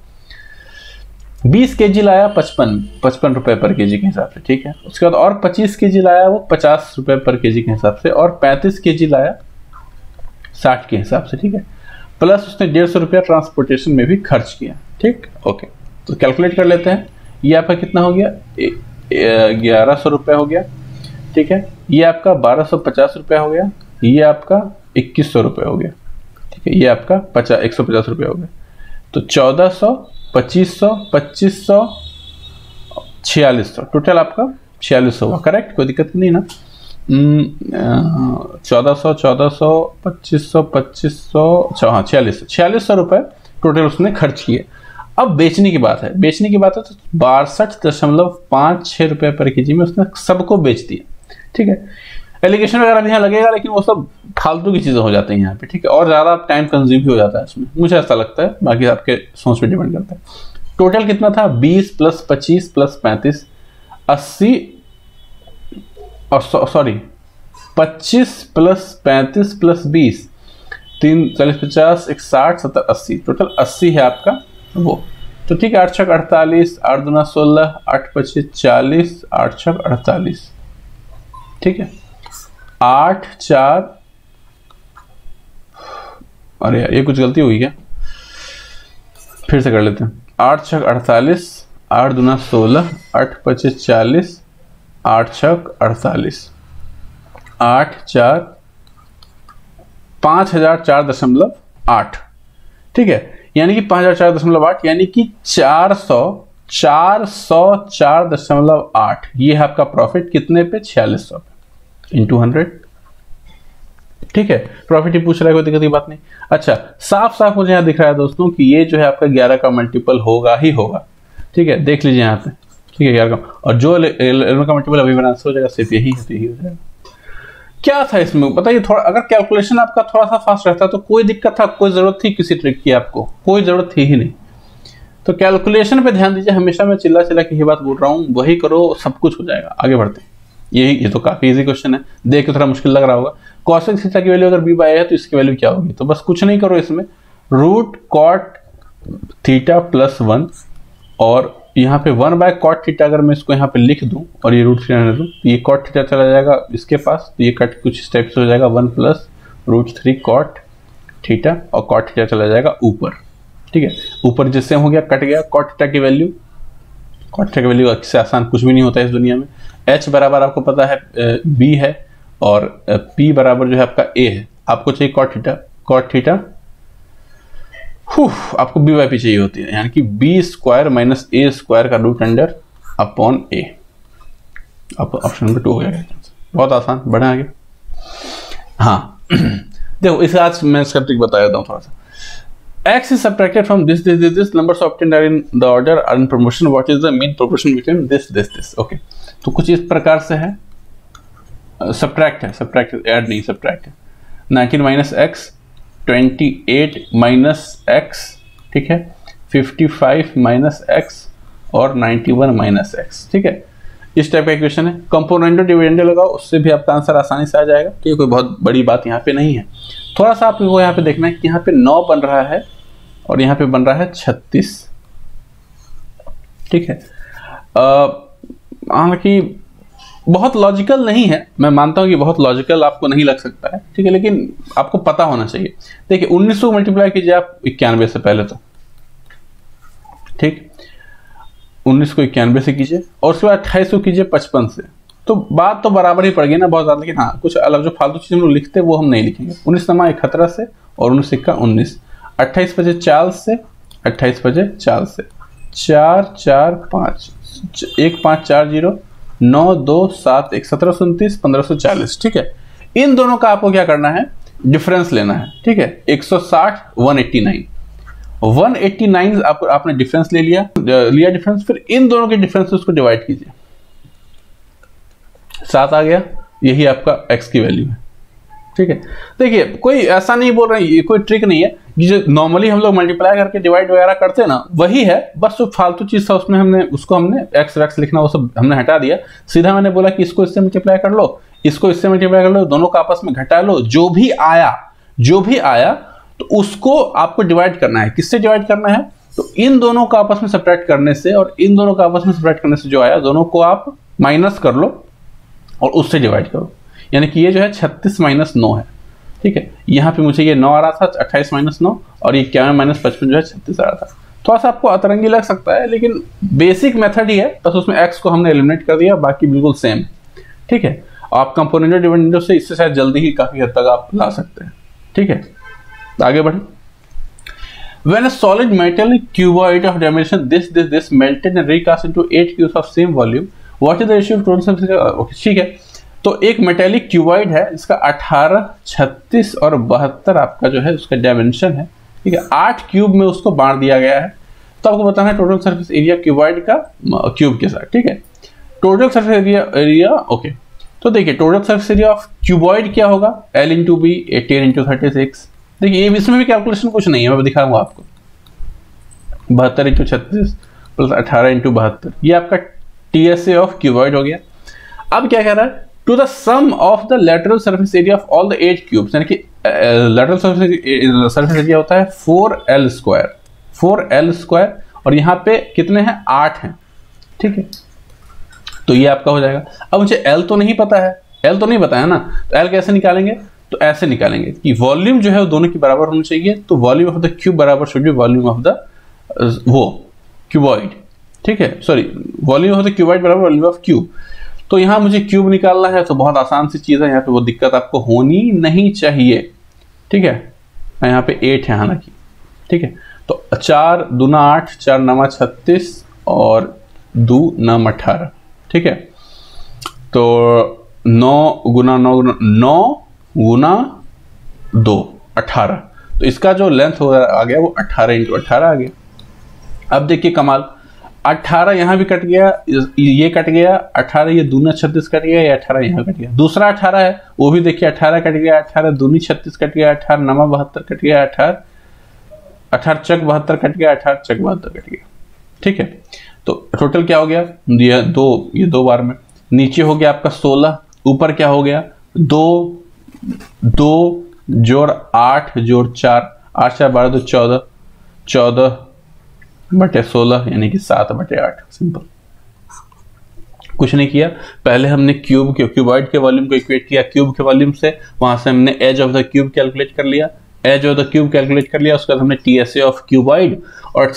20 kg लाया 55 रुपए पर केजी के हिसाब से, ठीक है। उसके बाद और 25 kg लाया वो 50 रुपए पर केजी के हिसाब से, और 35 kg लाया 60 के हिसाब से, ठीक है। प्लस उसने 150 रुपया ट्रांसपोर्टेशन में भी खर्च किया, ठीक। ओके, तो कैलकुलेट कर लेते हैं। ये आपका कितना हो गया? 1100 रुपया हो गया, ठीक है। ये आपका 1250 रुपया हो गया, ये आपका 2100 रुपया हो गया, ठीक है। ये आपका 150 रुपया हो गया, तो 1400, 2500, 2500, 4600, टोटल आपका 4600 हुआ, करेक्ट, कोई दिक्कत नहीं ना। 1400, 2500, 2500, हाँ 4600 रुपए टोटल उसने खर्च किए। अब बेचने की बात है, बेचने की बात है तो 62.56 रुपए पर केजी में उसने सबको बेच दिया, ठीक है। एलिगेशन वगैरह भी यहाँ लगेगा, लेकिन वो सब फालतू की चीजें हो जाती हैं यहाँ पे, ठीक है, और ज्यादा टाइम कंज्यूम भी हो जाता है इसमें, मुझे ऐसा लगता है, बाकी आपके सोच पे डिपेंड करता है। टोटल कितना था? 20 + 25 + 35 80, और सॉरी 25 + 35 + 20 3 40 50 60 70 80, टोटल 80 है आपका वो, तो ठीक है। 8 छक 48, 8 दूना 16, 8 25 40, 8 छक 48, ठीक है। 8 4, अरे यार ये कुछ गलती हुई क्या, फिर से कर लेते हैं। 8 छक 48, 8 दूना 16, 8 25 40, 8 छक 48, 8 4 5004.8, ठीक है, यानी कि 5004.8, यानी कि 404.8, ये है आपका प्रॉफिट कितने पे? 4600 पे, इंटू 100, ठीक है। प्रॉफिट ही पूछ रहा है, कोई दिक्कत की बात नहीं। अच्छा, साफ साफ मुझे यहाँ दिख रहा है दोस्तों कि ये जो है आपका 11 का मल्टीपल होगा ही होगा, ठीक है, देख लीजिए यहाँ पे, ठीक है, 11 का, और जो 11 का मल्टीपल अभी मेरा आंसर हो जाएगा, सिर्फ यही है, यही हो जाएगा। क्या था इसमें बताइए थोड़ा, अगर कैलकुलेशन आपका थोड़ा सा फास्ट रहता तो कोई दिक्कत था, कोई जरूरत थी किसी ट्रिक की, आपको कोई जरूरत थी ही नहीं। तो कैलकुलेशन पे ध्यान दीजिए, हमेशा मैं चिल्ला चिल्ला के ये बात बोल रहा हूँ, वही करो सब कुछ हो जाएगा। आगे बढ़ते हैं, ये तो काफी इजी क्वेश्चन है, देख के थोड़ा मुश्किल लग रहा होगा। कॉसेक थीटा की वैल्यू अगर b बाय a है तो इसकी वैल्यू क्या होगी? तो बस कुछ नहीं करो, इसमें रूट कॉट थीटा प्लस 1, और यहाँ पे 1 बाय कॉट थीटा अगर मैं इसको यहाँ पे लिख दूं और ये रूट 3 दूं, तो ये कॉट थीटा चला जाएगा इसके पास, तो ये कट कुछ स्टेप से हो जाएगा 1 + √3 कॉट थीटा, और कॉट थीटा चला जाएगा ऊपर, ठीक है। ऊपर जिससे हो गया कट गया कॉट थीटा की वैल्यू, कॉट थीटा की वैल्यू इससे आसान कुछ भी नहीं होता है इस दुनिया में। h बराबर आपको पता है b है, और p बराबर जो है आपका a है, आपको चाहिए कॉट थीटा आपको b बाय p चाहिए होती है, यानी कि b² - a² का √/a। अब ऑप्शन नंबर 2 हो जाएगा, बहुत आसान, बढ़े आगे। हाँ देखो इसे आज मैं इसका ट्रिक बता देता हूँ थोड़ा सा। x is subtracted from this numbers obtained are in the order are in proportion, what is the mean proportion between this okay। तो कुछ इस प्रकार से है, सब्ट्रैक्ट है, ऐड नहीं, सब्ट्रैक्ट है। 19 - x, 28 - x, ठीक है, 55 - x, और 91 माइनस एक्स। ठीक है, इस टाइप का इक्वेशन है। कंपोनेंटो डिविडेंडो लगाओ, उससे भी आपका आंसर आसानी से आ जाएगा। तो ये कोई बहुत बड़ी बात यहाँ पे नहीं है। थोड़ा सा आपको यहाँ पे देखना है कि यहाँ पे 9 बन रहा है और यहाँ पे बन रहा है 36। ठीक है, हालांकि बहुत लॉजिकल नहीं है, मैं मानता हूँ कि बहुत लॉजिकल आपको नहीं लग सकता है। ठीक है, लेकिन आपको पता होना चाहिए। देखिए 1900 मल्टीप्लाई कीजिए आप 91 से पहले तो, ठीक, 19 को 91 से कीजिए और उसके बाद 28 को कीजिए 55 से। तो बात तो बराबर ही पड़ गई ना बहुत ज़्यादा, लेकिन हाँ कुछ अलग जो फालतू चीज़ हम लोग लिखते हैं वो हम नहीं लिखेंगे। 19 नमा 71 से और 19 सिक्का 19, 28 बजे 40 से, 28 बजे 40 से, 4 4 5 1 5 4 0 9 2 7 1 1729 1540। ठीक है, इन दोनों का आपको क्या करना है, डिफरेंस लेना है। ठीक है, 160 189 आपने डिफरेंस ले लिया डिफरेंस, फिर इन दोनों के डिफरेंस से उसको डिवाइड कीजिए, 7 आ गया, यही आपका x की वैल्यू है। ठीक है, देखिए कोई ऐसा नहीं बोल रहे हैं, ये कोई ट्रिक नहीं है, जो नॉर्मली हम लोग मल्टीप्लाई करके डिवाइड वगैरह करते हैं ना वही है, बस जो फालतू चीज था उसमें हमने एक्स वैक्स लिखना वो सब हमने हटा दिया। सीधा मैंने बोला कि इसको इससे मल्टीप्लाई कर लो, इसको इससे मल्टीप्लाई कर लो, दोनों को आपस में घटा लो, जो भी आया तो उसको आपको डिवाइड करना है। किससे डिवाइड करना है, तो इन दोनों को आपस में सब्ट्रैक्ट करने से, और इन दोनों को आपस में सब्ट्रैक्ट करने से जो आया दोनों को आप माइनस कर लो और उससे डिवाइड करो। यानी कि ये जो है 36 माइनस 9 है। ठीक है, यहाँ पे मुझे ये 9 आ रहा था, 28 माइनस 9, और ये 91 माइनस 55 जो है 36 आ रहा था। थोड़ा सा आपको अतरंगी लग सकता है, लेकिन बेसिक मेथड ही है, बस उसमें एक्स को हमने एलिमिनेट कर दिया, बाकी बिल्कुल सेम। ठीक है, आप कंपोनेंटो डिविडेंडो से इससे शायद जल्दी ही काफी हद तक आप ला सकते हैं। ठीक है, आगे बढ़े। When a solid metallic cuboid of dimension this melted and recast into 8 cubes of same volume, what is the ratio of total surface area? Okay, ठीक है, तो एक मेटेलिक क्यूबॉइड है, इसका 18, 36 और 72 आपका जो है उसका डायमेंशन है। ठीक है, 8 क्यूब में उसको बांट दिया गया है। तो आपको बताना है टोटल सरफेस एरिया क्यूबॉइड का क्यूब के साथ। ठीक है, टोटल सरफेस एरिया ओके, तो देखिए total surface area of cuboid क्या होगा, L इंटू बी 18 इंटू 36। देखिए इसमें भी कैलकुलेशन कुछ नहीं है, मैं दिखाऊंगा आपको। 72 इंटू 36 प्लस 18 इंटू 72, ये आपका TSA ऑफ क्यूबॉइड हो गया। अब क्या कह रहा है, to the sum of the lateral surface area of all the 8 cubes, यानी कि लेटरल सरफेस एरिया होता है 4L स्क्वायर, और यहाँ पे कितने हैं, 8 हैं। ठीक है, तो ये आपका हो जाएगा। अब मुझे L तो नहीं पता है, ना, तो L कैसे निकालेंगे, तो ऐसे निकालेंगे कि वॉल्यूम जो है वो दोनों की बराबर होनी चाहिए। तो वॉल्यूम ऑफ द क्यूब बराबर should be volume of the वो क्यूबॉइड। ठीक है, sorry, volume of the cuboid बराबर वॉल्यूम ऑफ क्यूब। तो यहाँ मुझे क्यूब निकालना है, तो बहुत आसान सी चीज है, यहाँ पे वो दिक्कत आपको होनी नहीं चाहिए। ठीक है, यहाँ पे 8 है हालांकि। ठीक है, तो 4 दूना 8, 4 9 36 और 2 9 18। ठीक है, तो 9 गुना 2 18, तो इसका जो लेंथ आ गया वो 18 इंटू 18 आ गया। अब देखिए कमाल, 18 यहाँ भी कट गया, ये कट गया, 18 ये दूना 36 कट गया, ये 18 यहाँ कट गया। दूसरा 18 है, वो भी देखिए 18 कट गया, 18 दूनी 36 कट गया, 18 9 72 कट गया, 18 चक 72 कट गया, 18 चक 72 कट गया। ठीक है, तो टोटल क्या हो गया, ये 2 बार में। नीचे हो गया आपका 16, ऊपर क्या हो गया, 2 जोड़ 8 जोड़ 4, 8 4 12 2 14, 14 बटे 16 यानी कि 7 बटे 8। सिंपल, कुछ नहीं किया। पहले हमने क्यूबॉइड के वॉल्यूम को इक्वेट किया क्यूब के वॉल्यूम से, वहां से हमने edge of the cube calculate कर लिया, उसके बाद हमने TSA ऑफ क्यूबॉइड और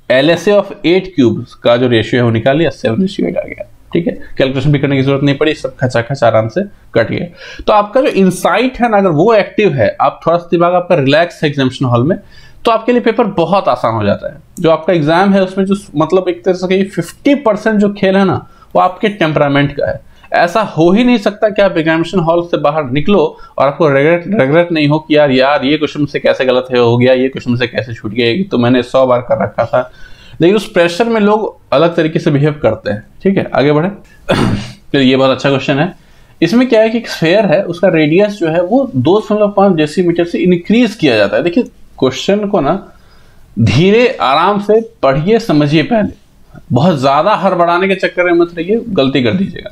LSA ऑफ 8 क्यूब का जो रेशियो है वो निकाल लिया, 7:8 आ गया। ठीक है, कैलकुलेशन भी करने की जरूरत नहीं पड़ी, सब खचाखच आराम से कट गया। तो आपका जो इंसाइट है ना, अगर वो एक्टिव है, आप थोड़ा सा दिमाग आपका रिलैक्स है एग्जामिनेशन हॉल में, तो आपके लिए पेपर बहुत आसान हो जाता है। जो आपका एग्जाम है उसमें जो मतलब एक तरह से 50% जो खेल है ना, वो आपके टेम्परामेंट का है। ऐसा हो ही नहीं सकता कि आप एग्जामिनेशन हॉल से बाहर निकलो और आपको रिग्रेट नहीं हो कि यार ये क्वेश्चन से कैसे गलत हो गया, ये क्वेश्चन से कैसे छूट गया, तो मैंने 100 बार कर रखा था। लेकिन उस प्रेशर में लोग अलग तरीके से बिहेव करते हैं। ठीक है, आगे बढ़े। तो ये बहुत अच्छा क्वेश्चन है। इसमें क्या है कि एक स्फेयर है, उसका रेडियस जो है वो 2.5 डेसीमीटर से इंक्रीज किया जाता है। देखिए क्वेश्चन को ना धीरे आराम से पढ़िए, समझिए पहले, बहुत ज्यादा हड़बड़ाने के चक्कर में मत रहिए, गलती कर दीजिएगा।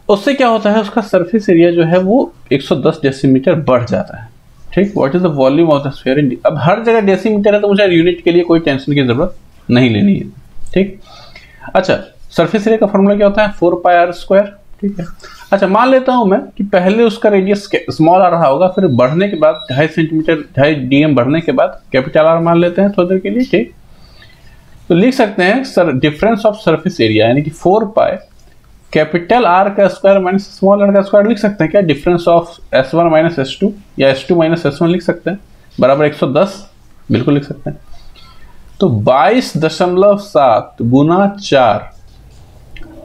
उससे क्या होता है, उसका सरफेस एरिया जो है वो 110 डेसीमीटर बढ़ जाता है। ठीक, what is the volume of the sphere in, अब हर जगह डेसीमीटर है तो मुझे यूनिट के लिए कोई टेंशन की जरूरत नहीं लेनी है। ठीक, अच्छा सरफेस एरिया का फॉर्मूला क्या होता है, 4πr²। ठीक है, अच्छा मान लेता हूं मैं कि पहले उसका रेडियस स्मॉल आर रहा होगा, फिर बढ़ने के बाद 2.5 सेंटीमीटर 2.5 dm बढ़ने के बाद कैपिटल आर मान लेते हैं थोड़ी देर के लिए। ठीक, तो लिख सकते हैं sir difference of surface area यानी कि 4π कैपिटल आर का स्क्वायर माइनस स्मॉल आर का स्क्वायर लिख सकते हैं क्या, difference of S1 minus S2 या S2 माइनस S1 लिख सकते हैं, बराबर 110, बिल्कुल लिख सकते हैं। तो 22.7 गुना 4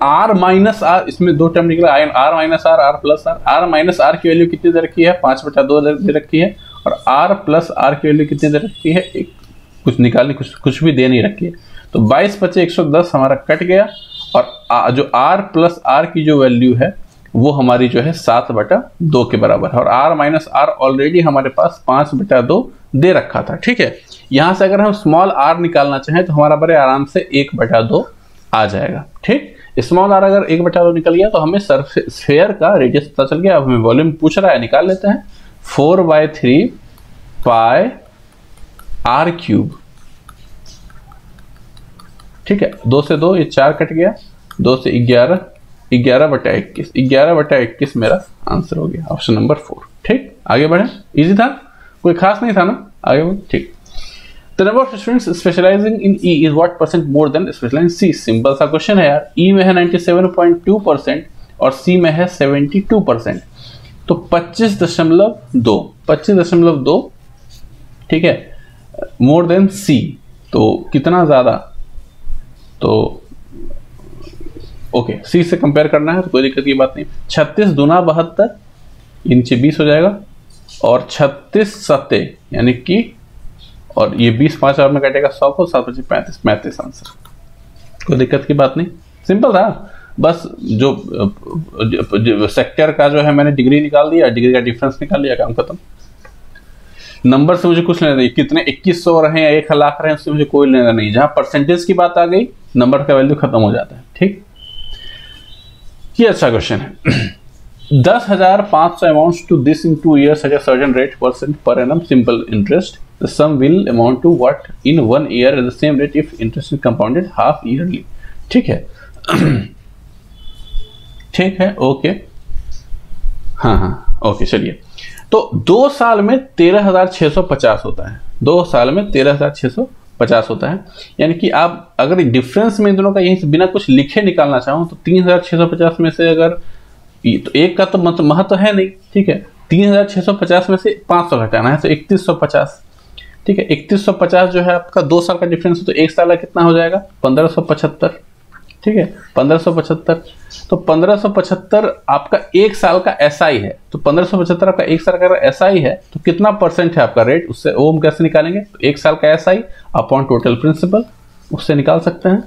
आर माइनस आर, इसमें दो टर्म निकला, R minus R, R plus R. R minus R की वैल्यू कितनी दे रखी है, 5/2 दे रखी है, और आर प्लस आर की वैल्यू कितनी दे रखी है, कुछ निकालनी, कुछ भी दे नहीं रखी है। तो 22/110 हमारा कट गया, और जो r प्लस आर की जो वैल्यू है वो हमारी जो है 7/2 के बराबर है, और r माइनस आर ऑलरेडी हमारे पास 5/2 दे रखा था। ठीक है, यहां से अगर हम स्मॉल r निकालना चाहें तो हमारा बड़े आराम से 1/2 आ जाएगा। ठीक, स्मॉल r अगर 1/2 निकल गया तो हमें स्फीयर का रेडियस पता चल गया। अब हमें वॉल्यूम पूछ रहा है, निकाल लेते हैं, 4/3πr³। ठीक है, 2 से 2 ये 4 कट गया, 2 से 11, 11/21, 11/21 मेरा आंसर हो गया, ऑप्शन नंबर 4। ठीक, आगे बढ़े, इजी था, कोई खास नहीं था ना, आगे बढ़े। ठीक, the number of students specializing in E is what percent more than specializing C. Simple सा क्वेश्चन है यार, ई में है 97.2% और सी में है 72%, तो 25.2, ठीक है, मोर देन सी, तो कितना ज्यादा, तो ओके सी से कंपेयर करना है तो कोई दिक्कत की बात नहीं। 36 दूना 72 नीचे 20 हो जाएगा, और 36 सत्ते यानी कि, और ये 20 5 और में कटेगा 100 को, 7 × 35 आंसर, कोई दिक्कत की बात नहीं, सिंपल था। बस जो सेक्टर का जो है मैंने डिग्री निकाल दिया, डिग्री का डिफरेंस निकाल लिया, काम खत्म। नंबर से मुझे कुछ लेना नहीं, कितने 2100 रहे हैं 1 लाख रहे हैं उससे मुझे कोई लेना नहीं। जहां परसेंटेज की बात आ गई नंबर का वैल्यू खत्म हो जाता है। ठीक, ये अच्छा क्वेश्चन है। 10,500 amounts to this in 2 years at a certain rate % per annum simple interest. The sum will amount to what in 1 year at the same rate if interest is compounded half yearly. ठीक है, ठीक है, okay, हाँ, okay, चलिए। तो 2 साल में 13,650 होता है, 2 साल में 13,650 होता है, यानी कि आप अगर डिफरेंस में इन दोनों का यहीं से बिना कुछ लिखे निकालना चाहो तो 3,650 में से अगर, तो एक का तो महत्व है नहीं, ठीक है, 3,650 में से 500 घटाना है तो 3,150, ठीक है, 3,150 जो है आपका 2 साल का डिफरेंस है, तो 1 साल का कितना हो जाएगा 1,575, ठीक है, 1,575, तो 1,575 आपका 1 साल का SI है, तो 1,575 आपका 1 साल का SI है, तो कितना परसेंट है आपका रेट, उससे वो हम कैसे निकालेंगे, तो 1 साल का SI अपॉन टोटल प्रिंसिपल, उससे निकाल सकते हैं।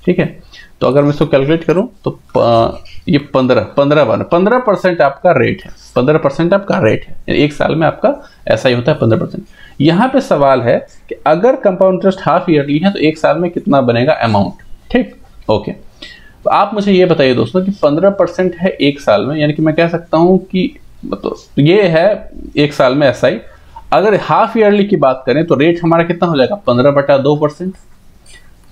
ठीक है, तो अगर मैं इसको कैलकुलेट करूं तो ये 15% आपका रेट है, 15% आपका रेट है, 1 साल में आपका SI होता है 15%। यहाँ पे सवाल है कि अगर कंपाउंड इंटरेस्ट हाफ ईयरली है तो 1 साल में कितना बनेगा अमाउंट। ठीक, ओके, तो आप मुझे ये बताइए दोस्तों कि 15% है 1 साल में, यानी कि मैं कह सकता हूं कि मतलब ये है 1 साल में SI, अगर हाफ ईयरली की बात करें तो रेट हमारा कितना हो जाएगा 15/2%,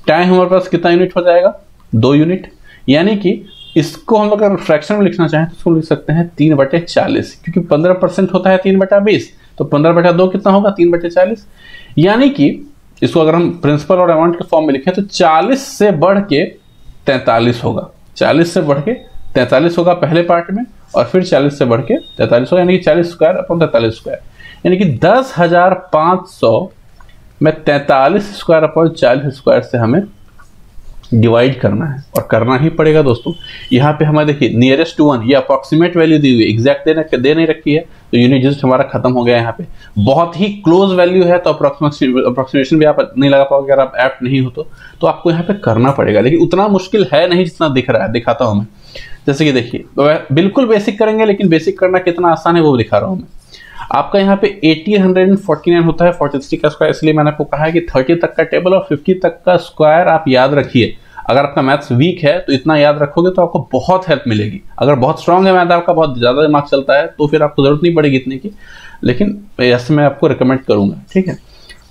टाइम हमारे पास कितना यूनिट हो जाएगा 2 यूनिट, यानी कि इसको हम लोग अगर फ्रैक्शन में लिखना चाहें तो इसको लिख सकते हैं 3/40, क्योंकि 15% होता है 3/20, तो 15/2 कितना होगा 3/40, यानी कि इसको अगर हम प्रिंसिपल और अमाउंट के फॉर्म में लिखें तो 40 से बढ़ के 43 होगा, 40 से बढ़ के 43 होगा पहले पार्ट में, और फिर 40 से बढ़ के 43 होगा, यानी कि 40² यानी कि 10,500 में 43² से हमें डिवाइड करना है, और करना ही पड़ेगा दोस्तों। यहाँ पे हमारे देखिए नियरेस्ट टू 1 ये अप्रोक्सीमेट वैल्यू दी हुई है, एग्जैक्ट दे नहीं रखी है, तो यूनिट जस्ट हमारा खत्म हो गया। यहाँ पे बहुत ही क्लोज वैल्यू है तो अप्रोक्सीमेशन भी आप नहीं लगा पाओगे अगर आप ऐप्ट नहीं हो तो आपको यहाँ पे करना पड़ेगा, लेकिन उतना मुश्किल है नहीं जितना दिख रहा है। दिखाता हूँ मैं, जैसे कि देखिए बिल्कुल बेसिक करेंगे, लेकिन बेसिक करना कितना आसान है वो दिखा रहा हूँ मैं। आपका यहाँ पे 1849 होता है 43 का स्क्वायर, इसलिए मैंने आपको कहा है कि 30 तक का टेबल और 50 तक का स्क्वायर आप याद रखिए। अगर आपका मैथ्स वीक है तो इतना याद रखोगे तो आपको बहुत हेल्प मिलेगी। अगर बहुत स्ट्रांग है मैथ, आपका बहुत ज्यादा दिमाग चलता है, तो फिर आपको जरूरत नहीं पड़ेगी इतने की, लेकिन ऐसे मैं आपको रिकमेंड करूंगा। ठीक है,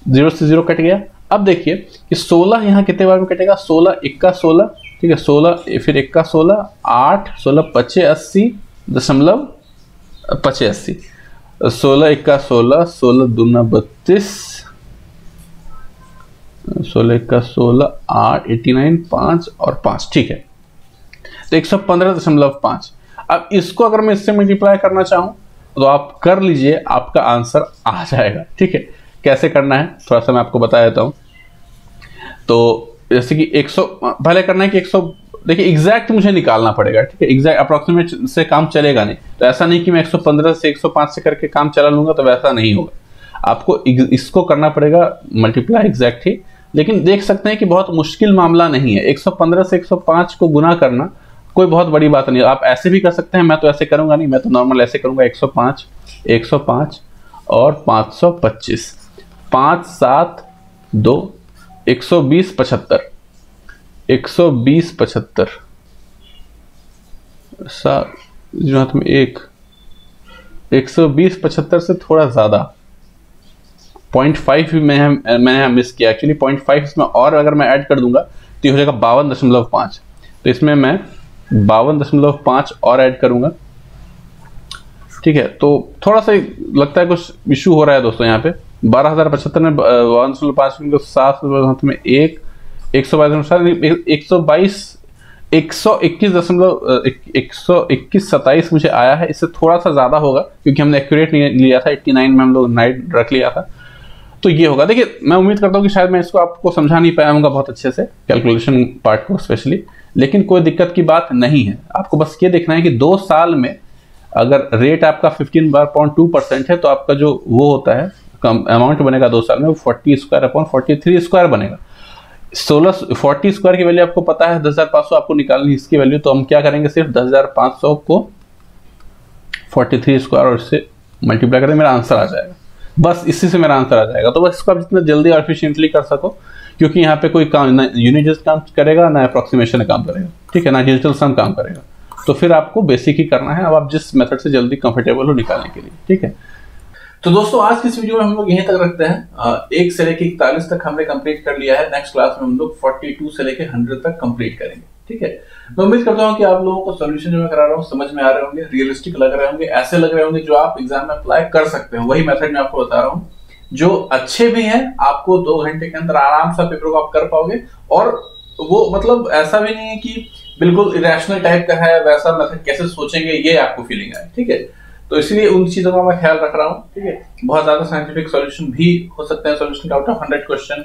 0 से 0 कट गया। अब देखिए कि 16 यहाँ कितने बार में कटेगा, 16 1 16, ठीक है, 16 फिर 1 16, 8 16 85 दशमलव 85, 16 1 16, 16 दूना 32, 16 1 16, 8 89 5 और 5, ठीक है, तो 115.5। अब इसको अगर मैं इससे मल्टीप्लाई करना चाहूं तो आप कर लीजिए, आपका आंसर आ जाएगा। ठीक है, कैसे करना है थोड़ा सा मैं आपको बता देता हूं। तो जैसे कि 100 पहले करना है कि 100, देखिए एग्जैक्ट मुझे निकालना पड़ेगा। ठीक है, एग्जैक्ट अप्रोक्सीमेट से काम चलेगा नहीं। तो ऐसा नहीं कि मैं 115 से 105 से करके काम चला लूंगा, तो वैसा नहीं होगा। आपको इसको करना पड़ेगा मल्टीप्लाई एग्जैक्ट ही। लेकिन देख सकते हैं कि बहुत मुश्किल मामला नहीं है। 115 से 105 को गुना करना कोई बहुत बड़ी बात नहीं है। आप ऐसे भी कर सकते हैं, मैं तो ऐसे करूंगा नहीं, मैं तो नॉर्मल ऐसे करूंगा 105 105 और 525, 5 7 2 120 75, 120 75 7 में 1, 120 75 से थोड़ा ज्यादा 0.5 भी मैंने मिस किया एक्चुअली। 0.5 इसमें और अगर मैं ऐड कर दूंगा तो ये हो जाएगा 52.5। तो इसमें मैं 52.5 और ऐड करूंगा। ठीक है, तो थोड़ा सा लगता है कुछ इशू हो रहा है दोस्तों। यहाँ पे 12,075 में 52.5 7 में 1, 122 121.27 मुझे आया है। इससे थोड़ा सा ज्यादा होगा क्योंकि हमने एक्यूरेट नहीं लिया था, 89 में हम लोग नाइट रख लिया था। तो ये होगा। देखिए मैं उम्मीद करता हूँ कि शायद मैं इसको आपको समझा नहीं पाया हूँ बहुत अच्छे से, कैलकुलेशन पार्ट को स्पेशली, लेकिन कोई दिक्कत की बात नहीं है। आपको बस ये देखना है कि 2 साल में अगर रेट आपका 15.2% है तो आपका जो वो होता है अमाउंट बनेगा 2 साल में वो 40 स्क्वायर अपॉन 43 स्क्वायर बनेगा। 40 स्क्वायर की वैल्यू आपको पता है 10,500 आपको निकालनी इसकी वैल्यू। तो हम क्या करेंगे, सिर्फ 10,500 को 43 स्क्वायर और इससे मल्टीप्लाई करें, मेरा आंसर आ जाएगा। बस इसी से मेरा आंसर आ जाएगा। तो बस इसको आप जितना जल्दी और एफिशिएंटली कर सको, क्योंकि यहाँ पे कोई काम ना यूनिट जस्ट काम करेगा ना अप्रोक्सीमेशन काम करेगा, ठीक है, ना डिजिटल सम काम करेगा। तो फिर आपको बेसिक ही करना है। अब आप जिस मेथड से जल्दी कंफर्टेबल हो निकालने के लिए। ठीक है, तो दोस्तों आज की इस वीडियो में हम लोग यहीं तक रखते हैं। 1 से लेके 41 तक हमने कंप्लीट कर लिया है। नेक्स्ट क्लास में हम लोग 42 से लेके 100 तक कंप्लीट करेंगे। ठीक है, मैं उम्मीद करता हूँ कि आप लोगों को सॉल्यूशन जो मैं करा रहा हूँ समझ में आ रहे होंगे, रियलिस्टिक लग रहे होंगे, ऐसे लग रहे होंगे जो आप एग्जाम में अप्लाई कर सकते हो। वही मेथड मैं आपको बता रहा हूँ जो अच्छे भी हैं। आपको 2 घंटे के अंदर आराम से पेपर को आप कर पाओगे। और वो मतलब ऐसा भी नहीं है कि बिल्कुल इरेशनल टाइप का है, वैसा मेथड कैसे सोचेंगे ये आपको फीलिंग आए। ठीक है, तो इसलिए उन चीजों का मैं ख्याल रख रहा हूँ। ठीक है, बहुत ज्यादा साइंटिफिक सॉल्यूशन भी हो सकते हैं। सॉल्यूशन का out of 100 question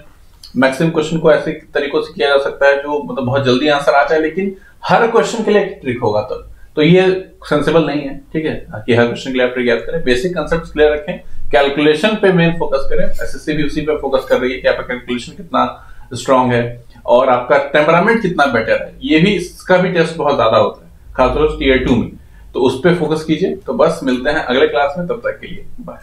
maximum question को ऐसे तरीकों से किया जा सकता है जो मतलब बहुत जल्दी आंसर आ जाए, लेकिन हर क्वेश्चन के लिए एक ट्रिक होगा। तो ये सेंसिबल नहीं है। ठीक है, कि हर क्वेश्चन के लिए आप ट्रिक याद करें, बेसिक कांसेप्ट्स क्लियर रखें, कैलकुलेशन पे मेन फोकस करें। एसएससी भी उसी पे फोकस कर रही है कि आपका कैलकुलेशन कितना स्ट्रांग है और आपका टेम्परामेंट कितना बेटर है। ये भी, इसका भी टेस्ट बहुत ज्यादा होता है, खासतौर से Tier 2 में। तो उस पर फोकस कीजिए। तो बस मिलते हैं अगले क्लास में, तब तक के लिए बाय।